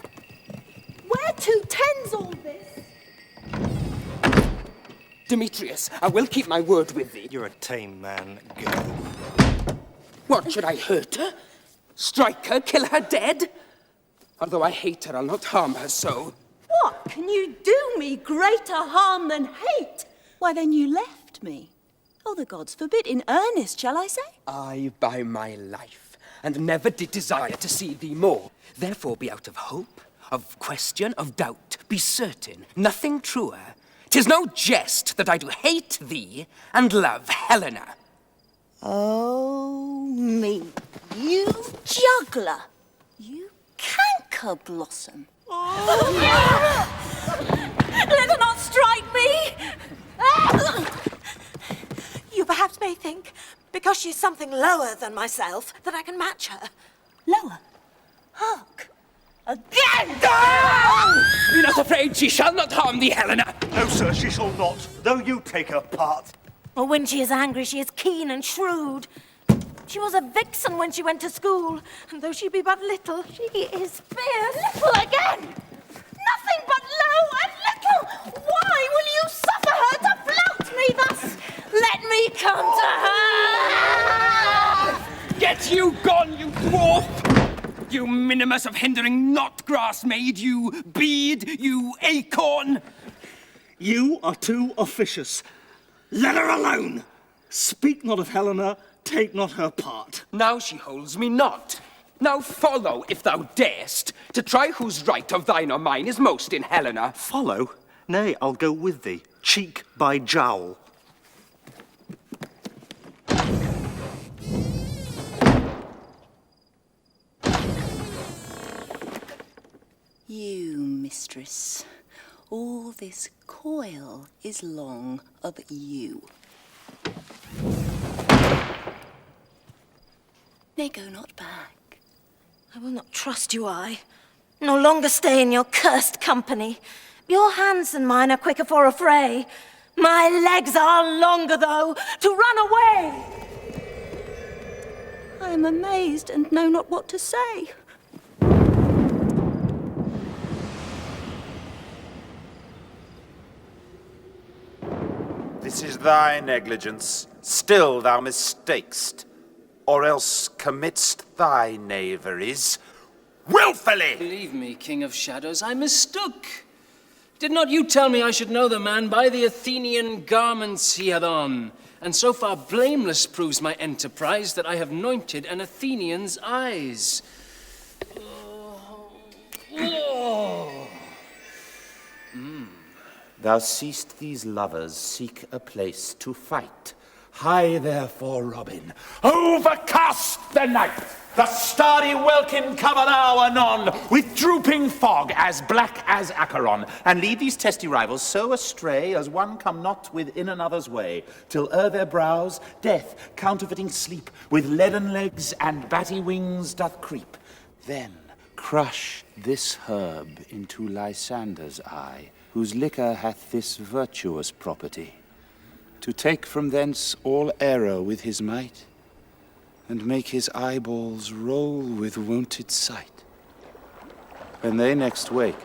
where to tends all this? Demetrius, I will keep my word with thee. You're a tame man. Go. What, should I hurt her? Strike her, kill her dead? Although I hate her, I'll not harm her so. What can you do me greater harm than hate? Why, then you left me. Oh, the gods forbid, in earnest, shall I say? I, by my life, and never did desire to see thee more. Therefore be out of hope, of question, of doubt. Be certain, nothing truer. 'Tis no jest that I do hate thee and love Helena. Oh, me, you juggler, you canker blossom. Let her not strike me! You perhaps may think, because she's something lower than myself, that I can match her. Lower? Hark! Again! Be not afraid, she shall not harm thee, Helena. No, sir, she shall not, though you take her part. Well, when she is angry, she is keen and shrewd. She was a vixen when she went to school, and though she be but little, she is fair little again. Nothing but low and little. Why will you suffer her to flout me thus? Let me come to her! Get you gone, you dwarf! You minimus of hindering knot-grass maid, you bead, you acorn! You are too officious. Let her alone! Speak not of Helena, take not her part. Now she holds me not. Now follow, if thou darest, to try whose right of thine or mine is most in Helena. Follow? Nay, I'll go with thee, cheek by jowl. You, mistress, all this coil is long of you. Nay, go not back. I will not trust you, no longer stay in your cursed company. Your hands and mine are quicker for a fray. My legs are longer, though, to run away. I am amazed and know not what to say. This is thy negligence. Still thou mistakest, or else committ'st thy knaveries willfully. Believe me, King of Shadows, I mistook. Did not you tell me I should know the man by the Athenian garments he had on? And so far blameless proves my enterprise that I have anointed an Athenian's eyes. Thou seest these lovers seek a place to fight. Hie therefore, Robin, overcast the night. The starry welkin cover thou anon with drooping fog as black as Acheron, and lead these testy rivals so astray as one come not within another's way, till o'er their brows death, counterfeiting sleep, with leaden legs and batty wings doth creep. Then crush this herb into Lysander's eye, whose liquor hath this virtuous property, to take from thence all error with his might, and make his eyeballs roll with wonted sight. When they next wake,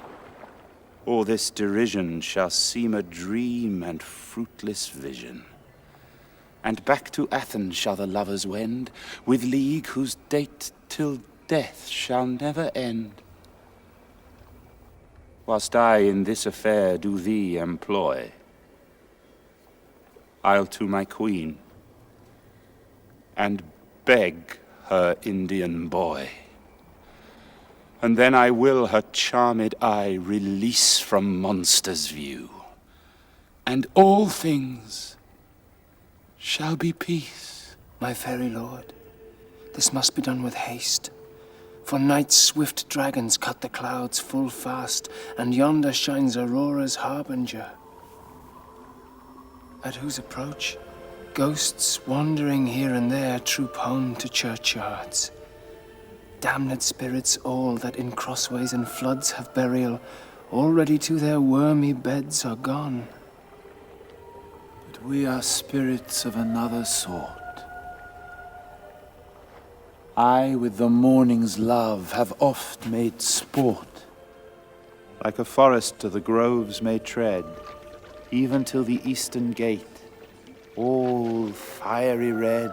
all this derision shall seem a dream and fruitless vision. And back to Athens shall the lovers wend, with league whose date till death shall never end. Whilst I in this affair do thee employ, I'll to my queen, and beg her Indian boy. And then I will her charmed eye release from monster's view, and all things shall be peace. My fairy lord, this must be done with haste. For night's swift dragons cut the clouds full fast, and yonder shines Aurora's harbinger, at whose approach ghosts wandering here and there troop home to churchyards. Damned spirits all that in crossways and floods have burial, already to their wormy beds are gone. But we are spirits of another sort. I with the morning's love have oft made sport. Like a forest to the groves may tread, even till the eastern gate, all fiery red,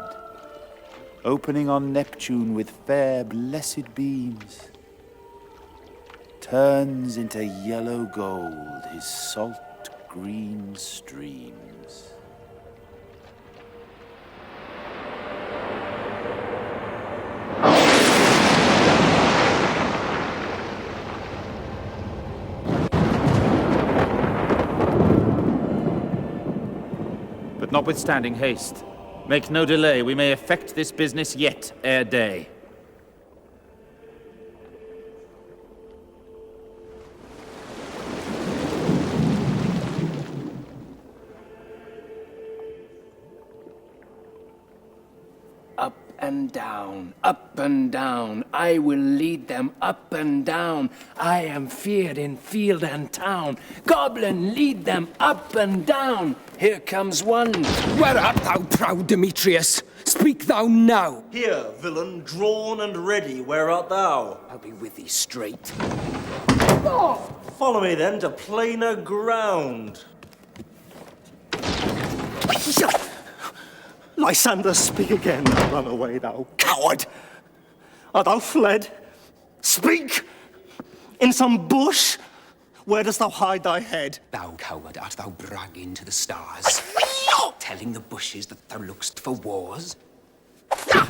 opening on Neptune with fair blessed beams, turns into yellow gold his salt green streams. But notwithstanding haste, make no delay, we may effect this business yet ere day. Up and down, up and down. I will lead them up and down. I am feared in field and town. Goblin, lead them up and down. Here comes one. Where art thou, proud Demetrius? Speak thou now. Here, villain, drawn and ready, where art thou? I'll be with thee straight. Follow me then to plainer ground. Lysander, speak again, thou runaway, thou coward. Art thou fled? Speak! In some bush? Where dost thou hide thy head? Thou coward, art thou bragging to the stars? Telling the bushes that thou look'st for wars?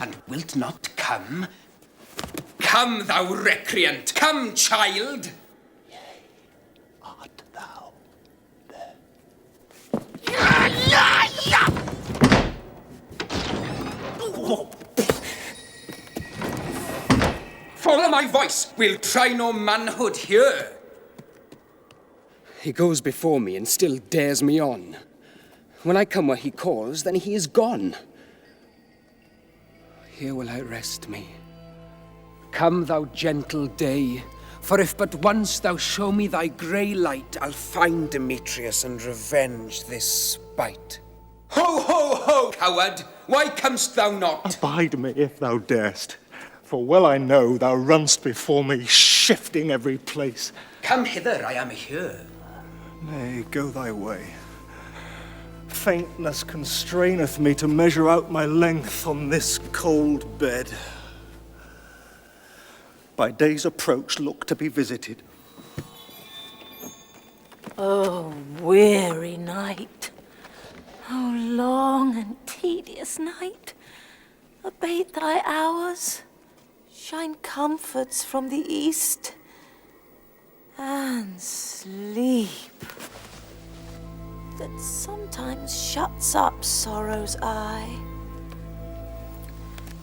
And wilt not come? Come, thou recreant! Come, child! Art thou there? Follow my voice! We'll try no manhood here! He goes before me and still dares me on. When I come where he calls, then he is gone. Here will I rest me. Come, thou gentle day, for if but once thou show me thy grey light, I'll find Demetrius and revenge this spite. Ho, ho, ho, coward! Why comest thou not? Abide me if thou darest, for well I know thou runst before me, shifting every place. Come hither, I am here. Nay, go thy way. Faintness constraineth me to measure out my length on this cold bed. By day's approach look to be visited. Oh, weary night. Oh, long and tedious night. Abate thy hours. Shine comforts from the east. And sleep that sometimes shuts up sorrow's eye.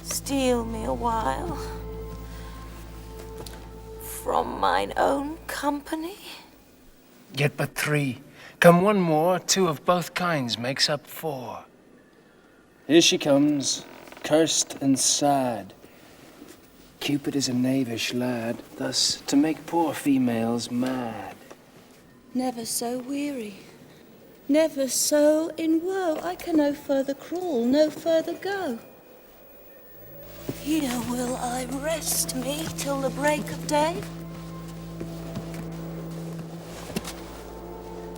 Steal me a while from mine own company. Yet but three. Come one more, two of both kinds makes up four. Here she comes, cursed and sad. Cupid is a knavish lad, thus to make poor females mad. Never so weary, never so in woe. I can no further crawl, no further go. Here will I rest me till the break of day.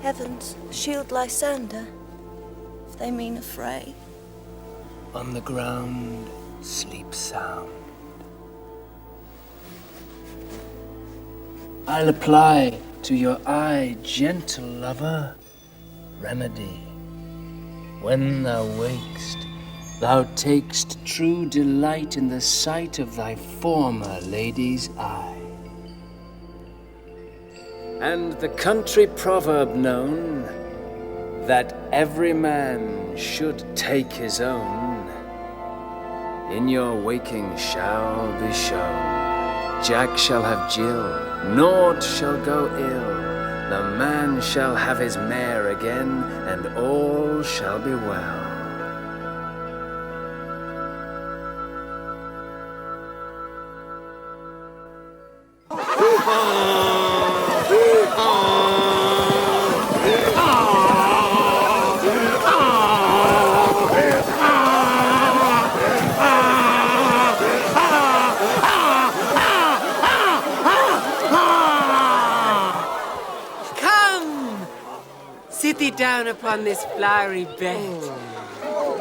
Heavens, shield Lysander, if they mean a fray. On the ground, sleep sound. I'll apply to your eye, gentle lover, remedy. When thou wakest, thou takest true delight in the sight of thy former lady's eye. And the country proverb known, that every man should take his own, in your waking shall be shown. Jack shall have Jill, naught shall go ill. The man shall have his mare again, and all shall be well. Sit thee down upon this flowery bed,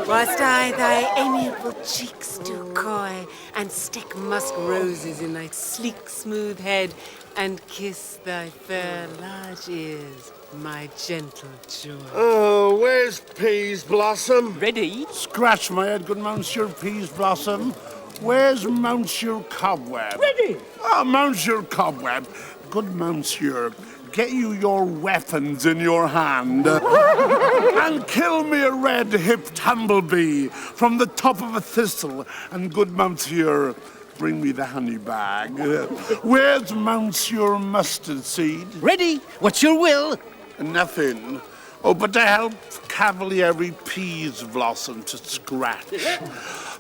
whilst I thy amiable cheeks do coy, and stick musk roses in thy sleek, smooth head, and kiss thy fair, large ears, my gentle joy. Oh, where's Peas Blossom? Ready? Scratch my head, good Monsieur Peas Blossom. Where's Monsieur Cobweb? Ready? Ah, Monsieur Cobweb. Good Monsieur, get you your weapons in your hand and kill me a red-hipped humblebee from the top of a thistle. And good Monsieur, bring me the honey bag. Where's Monsieur Mustard Seed? Ready? What's your will? Nothing. Oh, but to help Cavalieri Peas Blossom to scratch.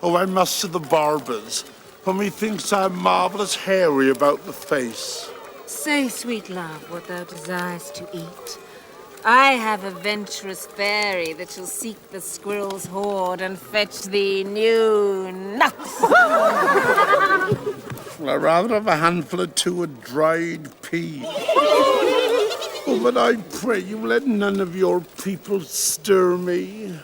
Oh, I must to the barber's, for methinks I'm marvellous hairy about the face. Say, sweet love, what thou desirest to eat. I have a venturous fairy that shall seek the squirrel's hoard and fetch thee new nuts. Well, I'd rather have a handful or two of dried peas. Oh, but I pray you let none of your people stir me.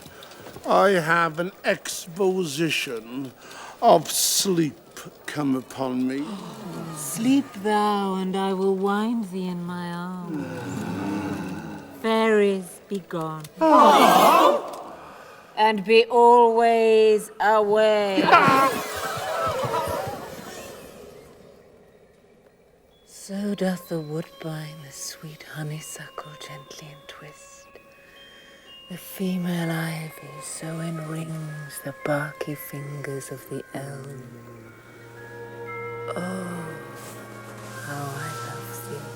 I have an exposition of sleep come upon me. Sleep thou, and I will wind thee in my arms. Fairies, be gone. And be always away. So doth the woodbine the sweet honeysuckle gently entwist. The female ivy so enrings the barky fingers of the elm. Oh, how I love thee,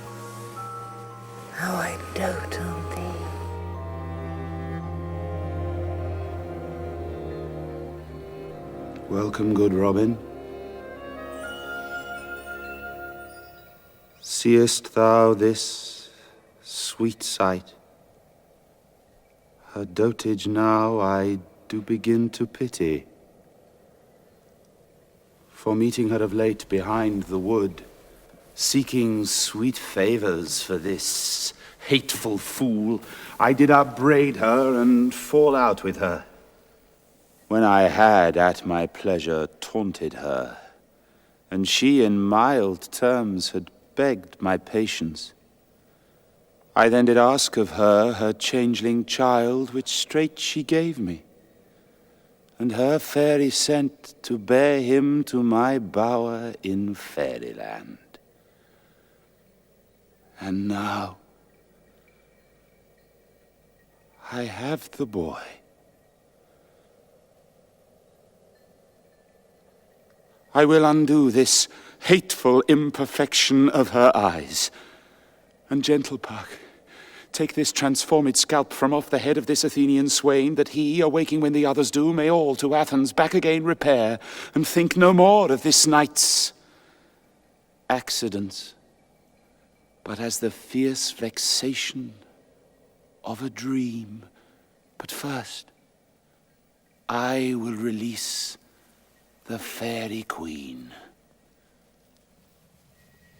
how I dote on thee. Welcome, good Robin. Seest thou this sweet sight? Her dotage now I do begin to pity. For meeting her of late behind the wood, seeking sweet favors for this hateful fool, I did upbraid her and fall out with her. When I had at my pleasure taunted her, and she in mild terms had begged my patience, I then did ask of her her changeling child, which straight she gave me, and her fairy sent to bear him to my bower in fairyland. And now I have the boy. I will undo this hateful imperfection of her eyes. And gentle Puck, take this transformed scalp from off the head of this Athenian swain, that he, awaking when the others do, may all to Athens back again repair, and think no more of this night's accidents, but as the fierce vexation of a dream. But first, I will release the fairy queen.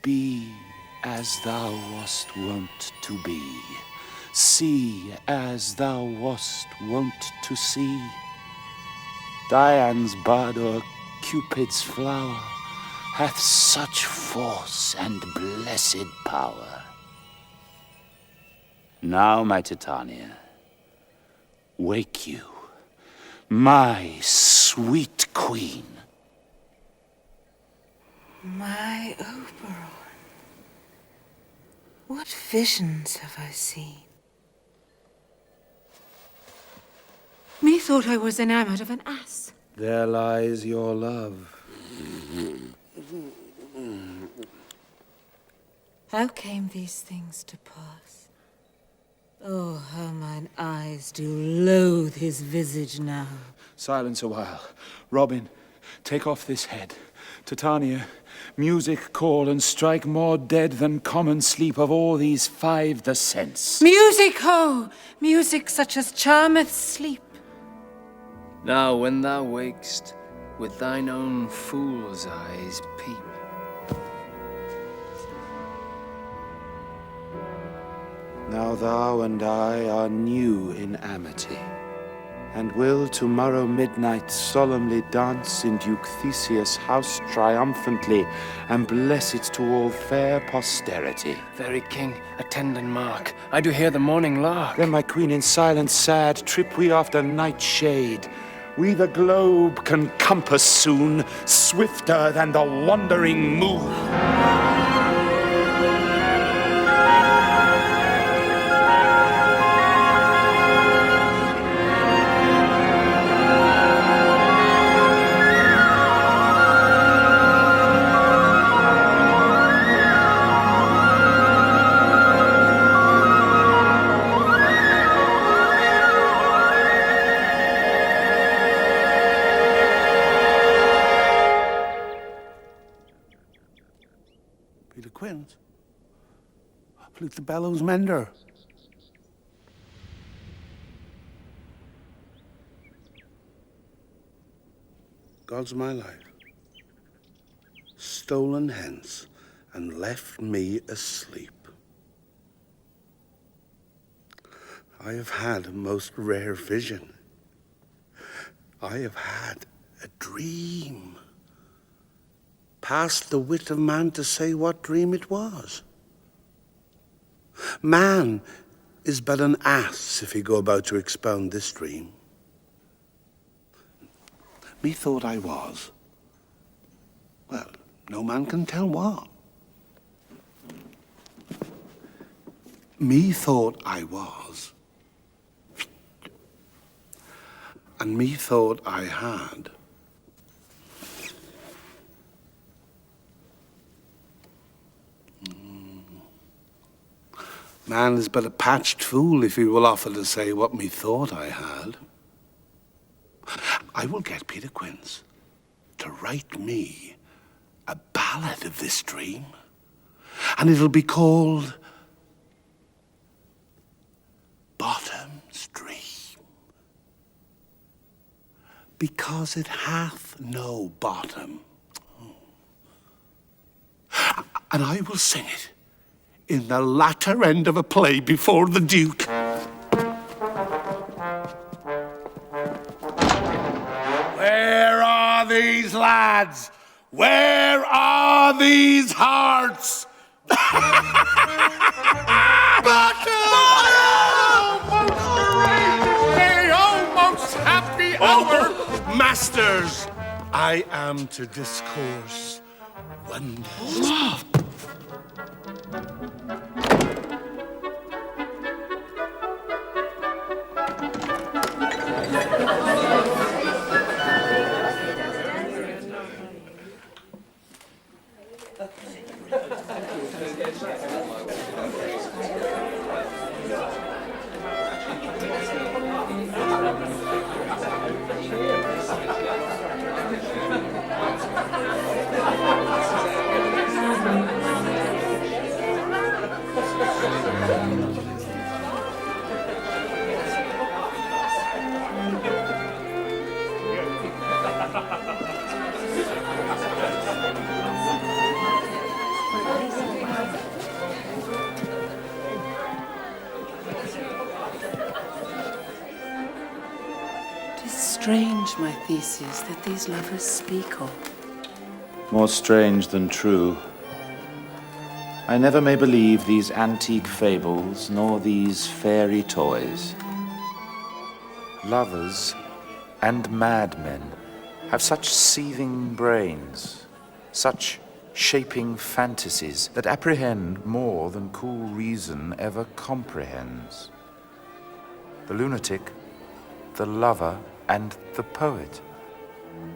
Be as thou wast wont to be. See as thou wast wont to see. Dian's bud or Cupid's flower hath such force and blessed power. Now, my Titania, wake you, my sweet queen. My Oberon, what visions have I seen? Methought I was enamored of an ass. There lies your love. How came these things to pass? Oh, how mine eyes do loathe his visage now. Silence a while. Robin, take off this head. Titania, music call and strike more dead than common sleep of all these five the sense. Music, ho! Music such as charmeth sleep. Now when thou wakest, with thine own fool's eyes peep. Now thou and I are new in amity, and will tomorrow midnight solemnly dance in Duke Theseus' house triumphantly, and bless it to all fair posterity. Very king, attend and mark. I do hear the morning lark. Then, my queen, in silence sad, trip we after night shade. We the globe can compass soon, swifter than the wandering moon. like the bellows mender. God's my life, stolen hence and left me asleep. I have had a most rare vision. I have had a dream. Past the wit of man to say what dream it was. Man is but an ass if he go about to expound this dream. Methought I was, well, no man can tell what. Methought I was, and methought I had. Man is but a patched fool if he will offer to say what methought I had. I will get Peter Quince to write me a ballad of this dream, and it'll be called Bottom's Dream, because it hath no bottom. And I will sing it in the latter end of a play before the Duke. Where are these lads? Where are these hearts? Most happy hour. Masters, I am to discourse wonders. Strange, my Theseus, that these lovers speak of. More strange than true. I never may believe these antique fables, nor these fairy toys. Lovers and madmen have such seething brains, such shaping fantasies that apprehend more than cool reason ever comprehends. The lunatic, the lover, and the poet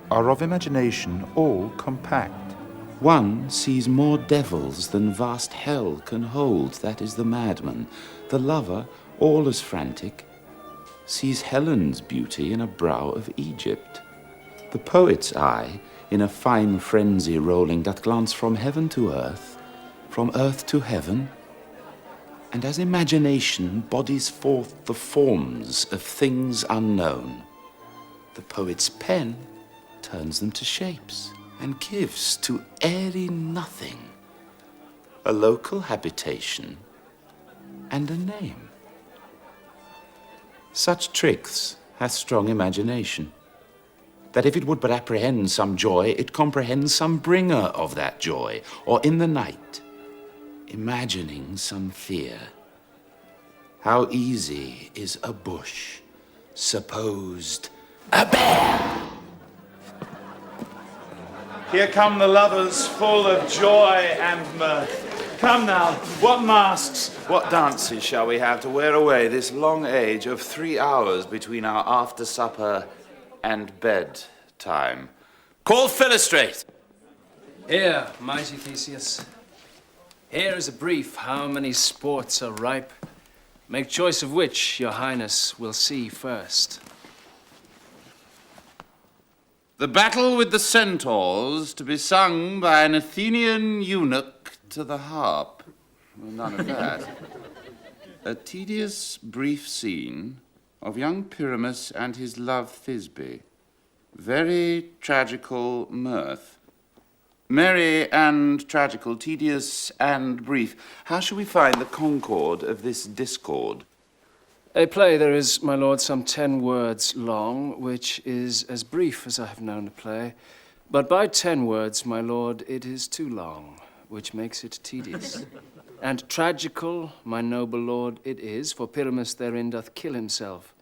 are of imagination all compact. One sees more devils than vast hell can hold, that is the madman. The lover, all as frantic, sees Helen's beauty in a brow of Egypt. The poet's eye, in a fine frenzy rolling, doth glance from heaven to earth, from earth to heaven, and as imagination bodies forth the forms of things unknown, the poet's pen turns them to shapes and gives to airy nothing a local habitation and a name. Such tricks hath strong imagination, that if it would but apprehend some joy, it comprehends some bringer of that joy, or in the night, imagining some fear. How easy is a bush supposed a bear? Here come the lovers, full of joy and mirth. Come now, what masks, what dances shall we have to wear away this long age of 3 hours between our after-supper and bedtime? Call Philostrate! Here, mighty Theseus. Here is a brief how many sports are ripe. Make choice of which your highness will see first. The battle with the centaurs, to be sung by an Athenian eunuch to the harp. Well, none of that. A tedious, brief scene of young Pyramus and his love Thisbe. Very tragical mirth. Merry and tragical, tedious and brief. How shall we find the concord of this discord? A play there is, my lord, some 10 words long, which is as brief as I have known a play. But by 10 words, my lord, it is too long, which makes it tedious. And tragical, my noble lord, it is, for Pyramus therein doth kill himself,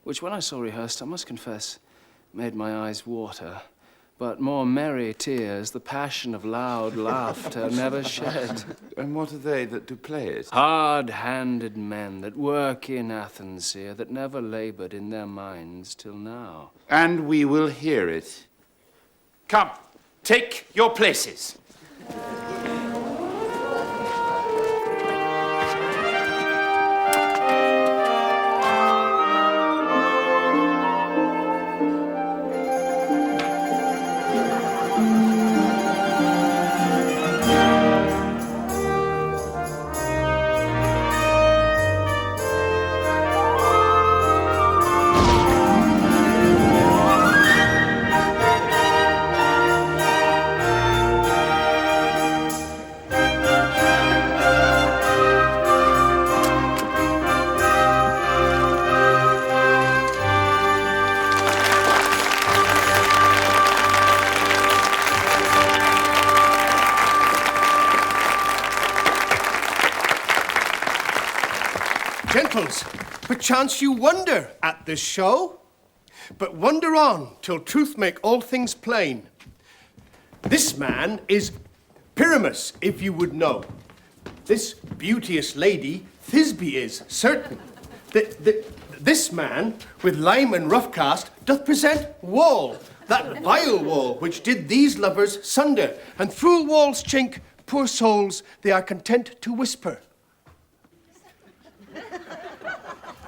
which when I saw rehearsed, I must confess, made my eyes water. But more merry tears, the passion of loud laughter never shed. And what are they that do play it? Hard-handed men that work in Athens here, that never laboured in their minds till now. And we will hear it. Come, take your places. Gentles, perchance you wonder at this show, but wonder on till truth make all things plain. This man is Pyramus, if you would know. This beauteous lady Thisbe is, certain. This man, with lime and rough cast, doth present wall, that vile wall which did these lovers sunder, and through wall's chink, poor souls, they are content to whisper.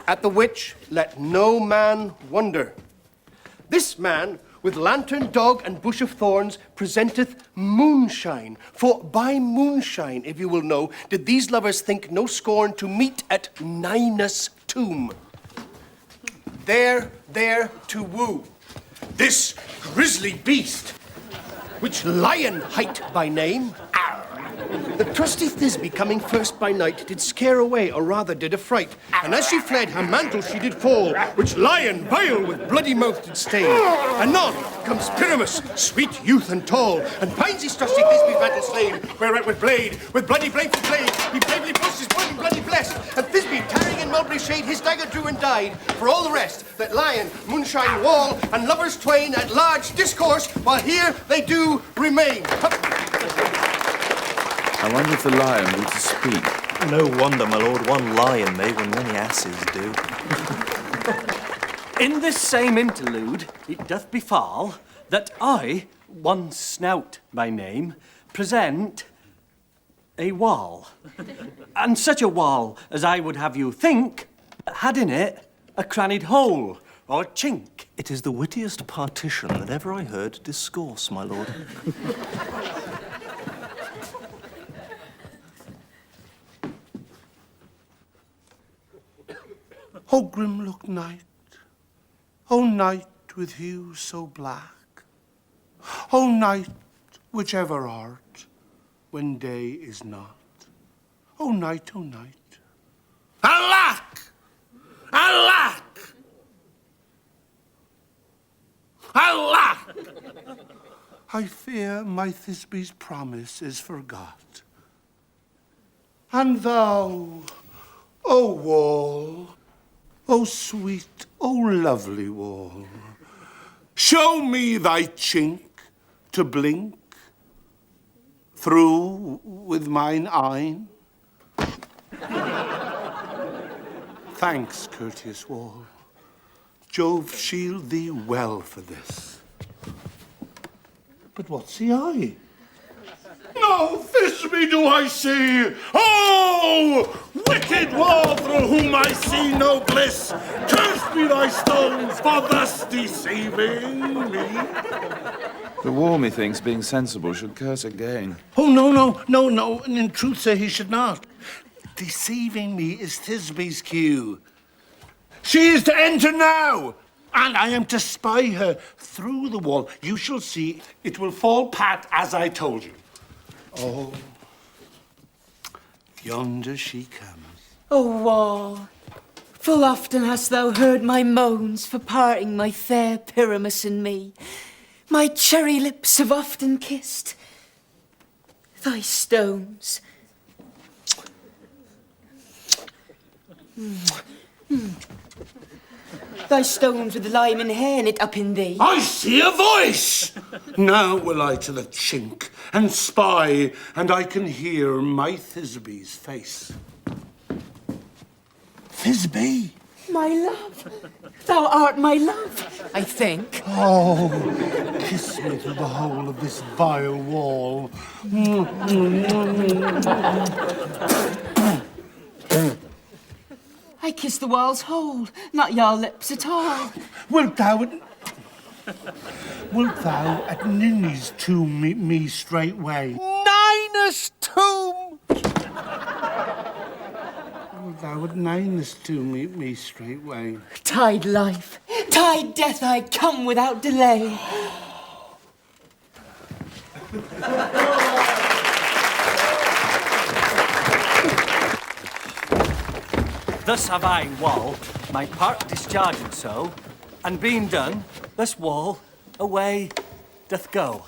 At the which let no man wonder. This man, with lantern, dog, and bush of thorns, presenteth moonshine. For by moonshine, if you will know, did these lovers think no scorn to meet at Ninus' tomb. There to woo. This grisly beast, which Lion hight by name, the trusty Thisbe, coming first by night, did scare away, or rather did affright. And as she fled, her mantle she did fall, which Lion vile with bloody mouth did stain. Anon comes Pyramus, sweet youth and tall, and finds his trusty Thisbe's mantle slain, whereat with bloody blade for blade, he bravely pushed his blood and bloody blessed. And Thisbe, tarrying in mulberry shade, his dagger drew and died. For all the rest, that Lion, moonshine, wall, and lovers twain at large discourse, while here they do remain. I wonder if the lion would speak. No wonder, my lord, one lion may when many asses do. In this same interlude, it doth befall that I, one Snout by name, present a wall. And such a wall as I would have you think had in it a crannied hole or chink. It is the wittiest partition that ever I heard discourse, my lord. O grim look night, O night with hues so black, O night whichever art, when day is not, O night, O night. Alack! Alack! Alack! I fear my Thisbe's promise is forgot. And thou, O wall, O sweet, O lovely wall, show me thy chink to blink through with mine eyne. Thanks, courteous wall. Jove shield thee well for this. But what see I? No Thisbe do I see! Oh, wicked wall through whom I see no bliss! Curse Blessed be thy stones for thus deceiving me. The wall, methinks, being sensible, should curse again. Oh, no. And in truth, sir, he should not. Deceiving me is Thisby's cue. She is to enter now, and I am to spy her through the wall. You shall see it will fall pat as I told you. Oh, yonder she comes. O wall, full often hast thou heard my moans for parting my fair Pyramus and me. My cherry lips have often kissed thy stones. Thy stones with the lime and hair knit up in thee. I see a voice! Now will I to the chink and spy, and I can hear my Thisby's face. Thisby! My love, thou art my love, I think. Oh, kiss me through the hole of this vile wall. I kiss the wall's hole, not your lips at all. Wilt thou at Ninny's tomb meet me straightway? Ninus tomb! Wilt thou at Ninus tomb meet me straightway? Tide life, tide death, I come without delay. Thus have I, wall, my part discharged so, and being done, this wall away doth go.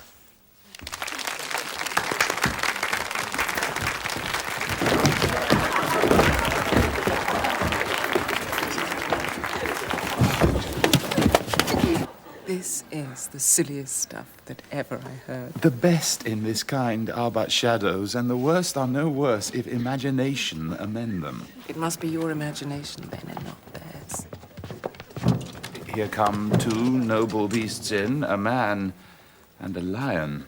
This is the silliest stuff that ever I heard. The best in this kind are but shadows, and the worst are no worse if imagination amend them. It must be your imagination, then, and not theirs. Here come two noble beasts in, a man and a lion.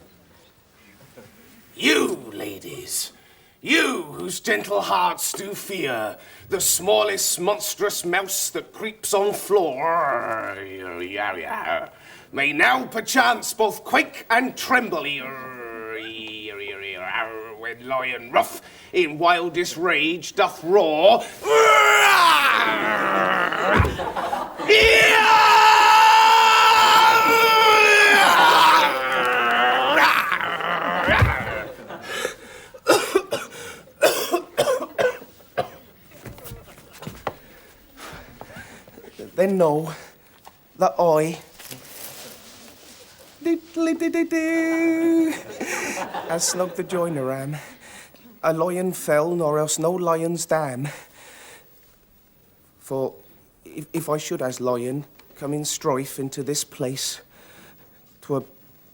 You, ladies, you whose gentle hearts do fear the smallest monstrous mouse that creeps on floor, may now perchance both quake and tremble when lion rough in wildest rage doth roar. Then know that I, as snug the joiner am, a lion fell, nor else no lion's dam. For if I should as lion come in strife into this place, 'twere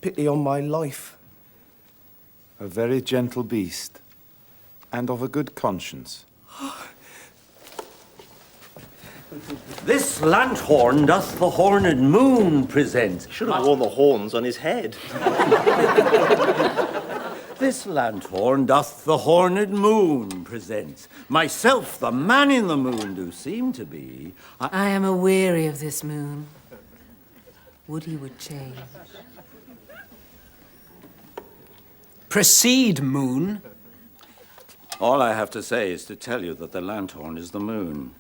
pity on my life. A very gentle beast, and of a good conscience. This lanthorn doth the horned moon present. Should have worn the horns on his head. This lanthorn doth the horned moon present. Myself, the man in the moon, do seem to be. I am aweary of this moon. Would he would change. Proceed, moon. All I have to say is to tell you that the lanthorn is the moon.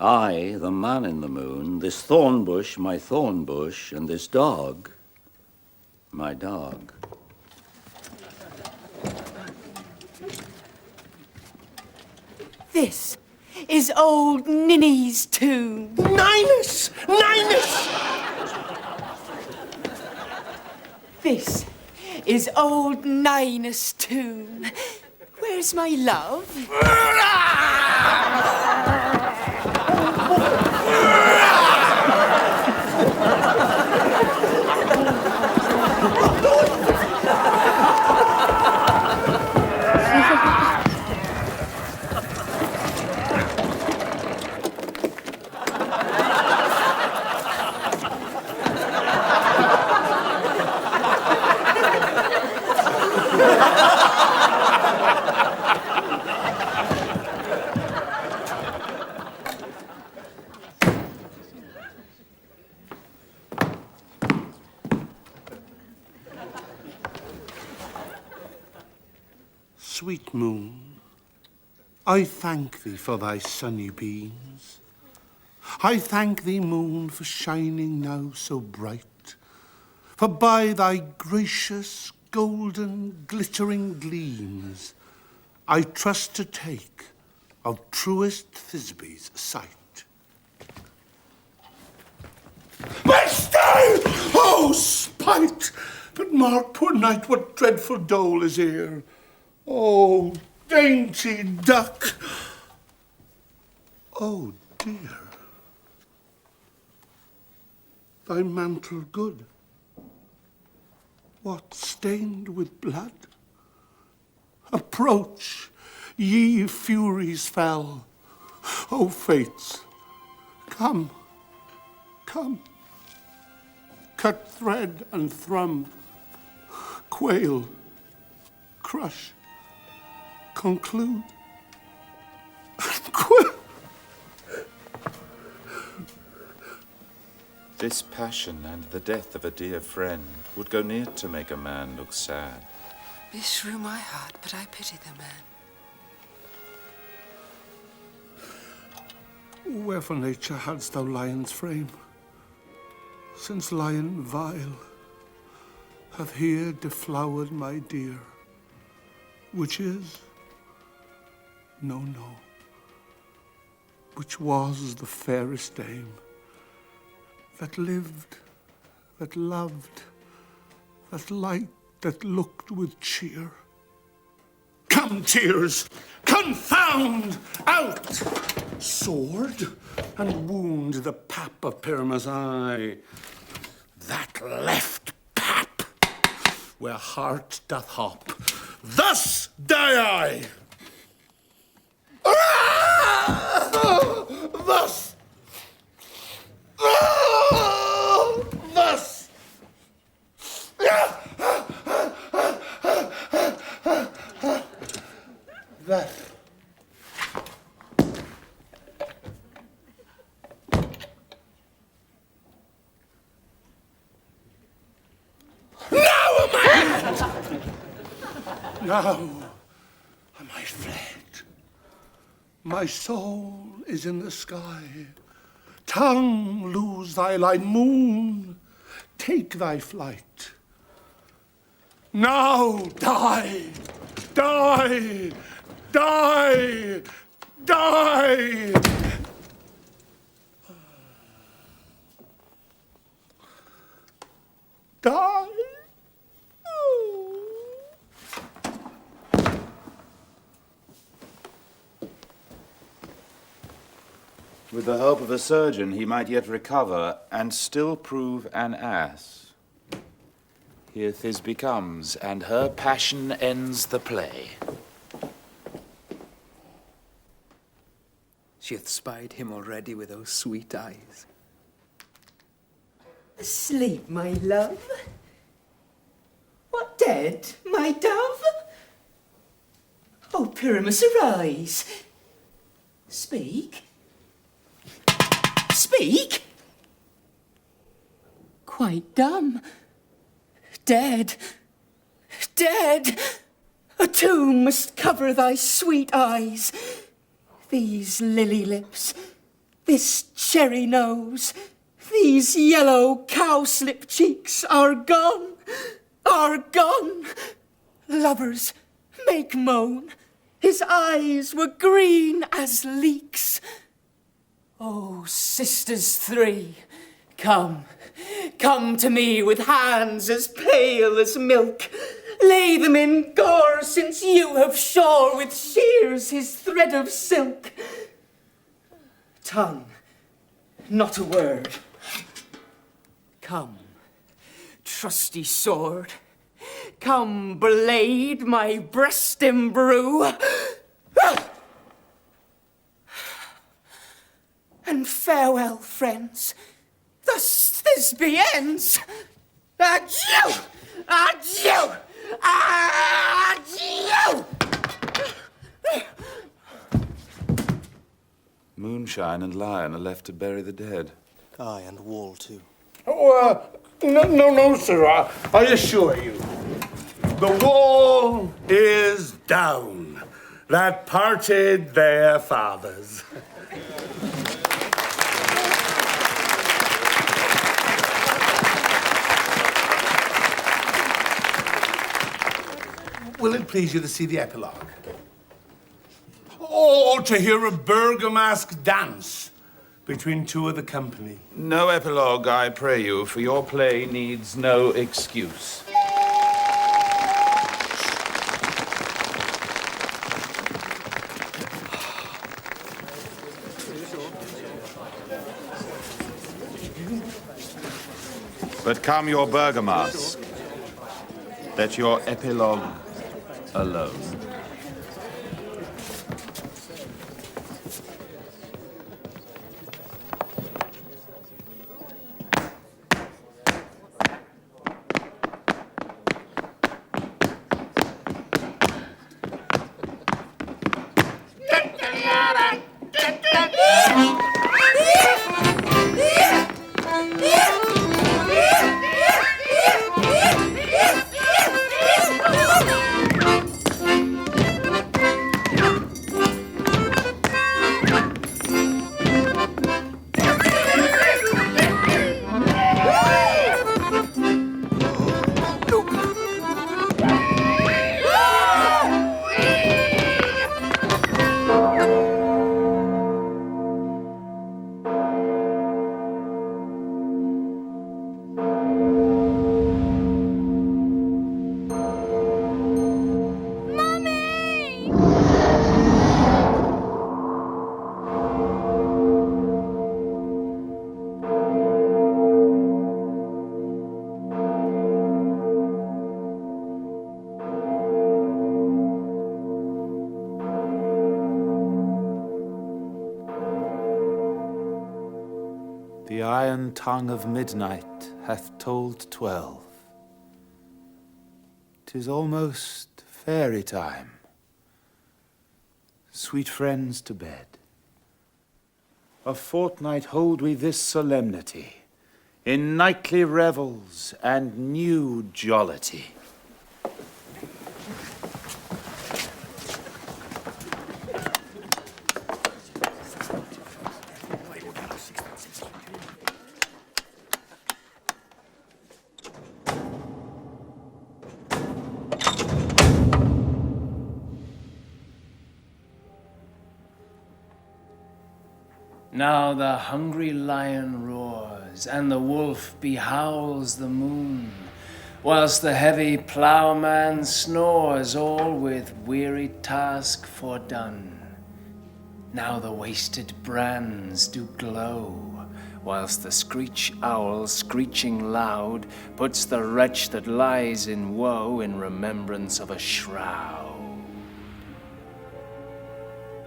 I, the man in the moon, this thorn bush, my thorn bush, and this dog, my dog. This is old Ninny's tomb. Ninus! Ninus! This is old Ninus' tomb. Where's my love? Sweet moon, I thank thee for thy sunny beams. I thank thee, moon, for shining now so bright. For by thy gracious, golden, glittering gleams, I trust to take of truest Thisbe's sight. My style! Oh, spite! But mark, poor knight, what dreadful dole is here. Oh, dainty duck! Oh, dear. Thy mantle good, what, stained with blood? Approach, ye furies fell. O fates, come, come. Cut thread and thrum, quail, crush, conclude. This passion and the death of a dear friend would go near to make a man look sad. Beshrew my heart, but I pity the man. Wherefore, nature, hadst thou lion's frame? Since lion vile hath here deflowered my dear, which is, no, which was the fairest dame, that lived, that loved, that liked, that looked with cheer. Come, tears, confound, out! Sword, and wound the pap of Pyramus' eye. That left pap, where heart doth hop. Thus die I! Thus! Thus! Thus. Now am I fled. My soul is in the sky. Tongue, lose thy light. Moon, take thy flight. Now die, die, die, die. Die. With the help of a surgeon, he might yet recover and still prove an ass. Here Thisbe comes, and her passion ends the play. She hath spied him already with those sweet eyes. Asleep, my love? What, dead, my dove? Oh, Pyramus, arise. Speak. Speak? Quite dumb. Dead. Dead. A tomb must cover thy sweet eyes. These lily lips, this cherry nose, these yellow cowslip cheeks are gone, are gone. Lovers, make moan. His eyes were green as leeks. Oh, sisters three, come, come to me with hands as pale as milk. Lay them in gore, since you have shore with shears his thread of silk. Tongue, not a word. Come, trusty sword. Come, blade, my breast imbrue. And farewell, friends. Thus Thisbe ends. Adieu! Adieu! Adieu! Moonshine and Lion are left to bury the dead. Aye, and Wall too. Oh, no, sir, I assure you. The wall is down that parted their fathers. Will it please you to see the epilogue? Or to hear a Bergamask dance between two of the company? No epilogue, I pray you, for your play needs no excuse. But come your Bergamask, let your epilogue alone. The iron tongue of midnight hath told 12. 'Tis almost fairy time. Sweet friends, to bed. A fortnight hold we this solemnity, in nightly revels and new jollity. Now the hungry lion roars, and the wolf behowls the moon, whilst the heavy ploughman snores, all with weary task fordone. Now the wasted brands do glow, whilst the screech owl, screeching loud, puts the wretch that lies in woe in remembrance of a shroud.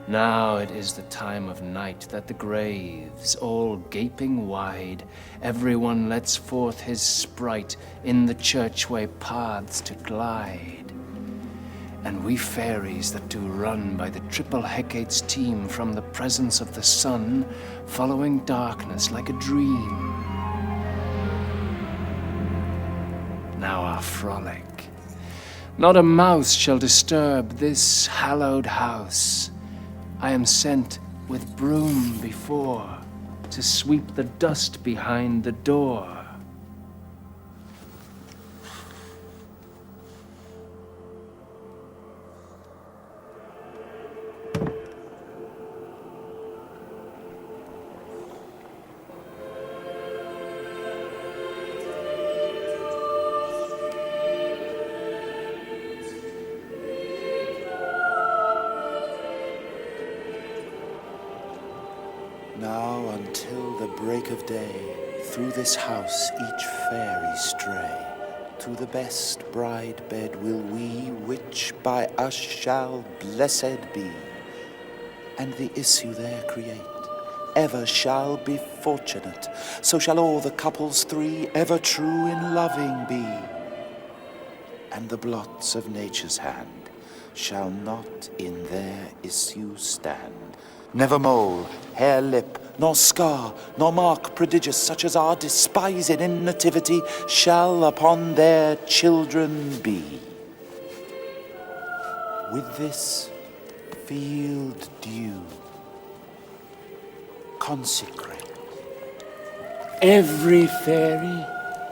Now it is the time of night that the graves, all gaping wide, everyone lets forth his sprite in the churchway paths to glide. And we fairies that do run by the triple Hecate's team from the presence of the sun, following darkness like a dream. Now our frolic. Not a mouse shall disturb this hallowed house. I am sent with broom before to sweep the dust behind the door. Now until the break of day, through this house each fairy stray. To the best bride bed will we, which by us shall blessed be. And the issue there create, ever shall be fortunate. So shall all the couples three ever true in loving be. And the blots of nature's hand shall not in their issue stand. Never mole, hair lip, nor scar, nor mark prodigious, such as are despised in nativity, shall upon their children be. with this field dew, consecrate. Every fairy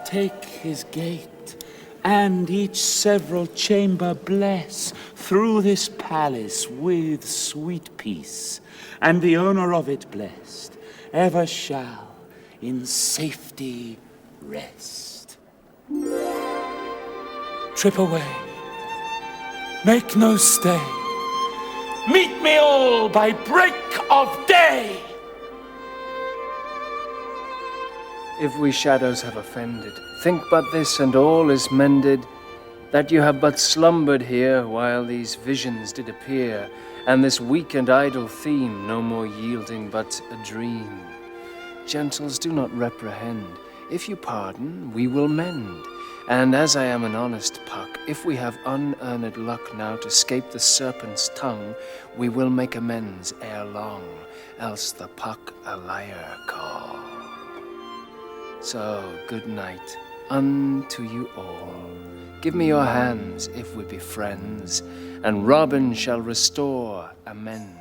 take his gate, and each several chamber bless through this palace with sweet peace, and the owner of it blessed ever shall in safety rest. Trip away, make no stay, meet me all by break of day. If we shadows have offended, think but this, and all is mended, that you have but slumbered here while these visions did appear, and this weak and idle theme no more yielding but a dream. Gentles, do not reprehend. If you pardon, we will mend. And as I am an honest puck, if we have unearned luck now to scape the serpent's tongue, we will make amends ere long, else the puck a liar call. So, good night unto you all. Give me your hands if we be friends, and Robin shall restore amends.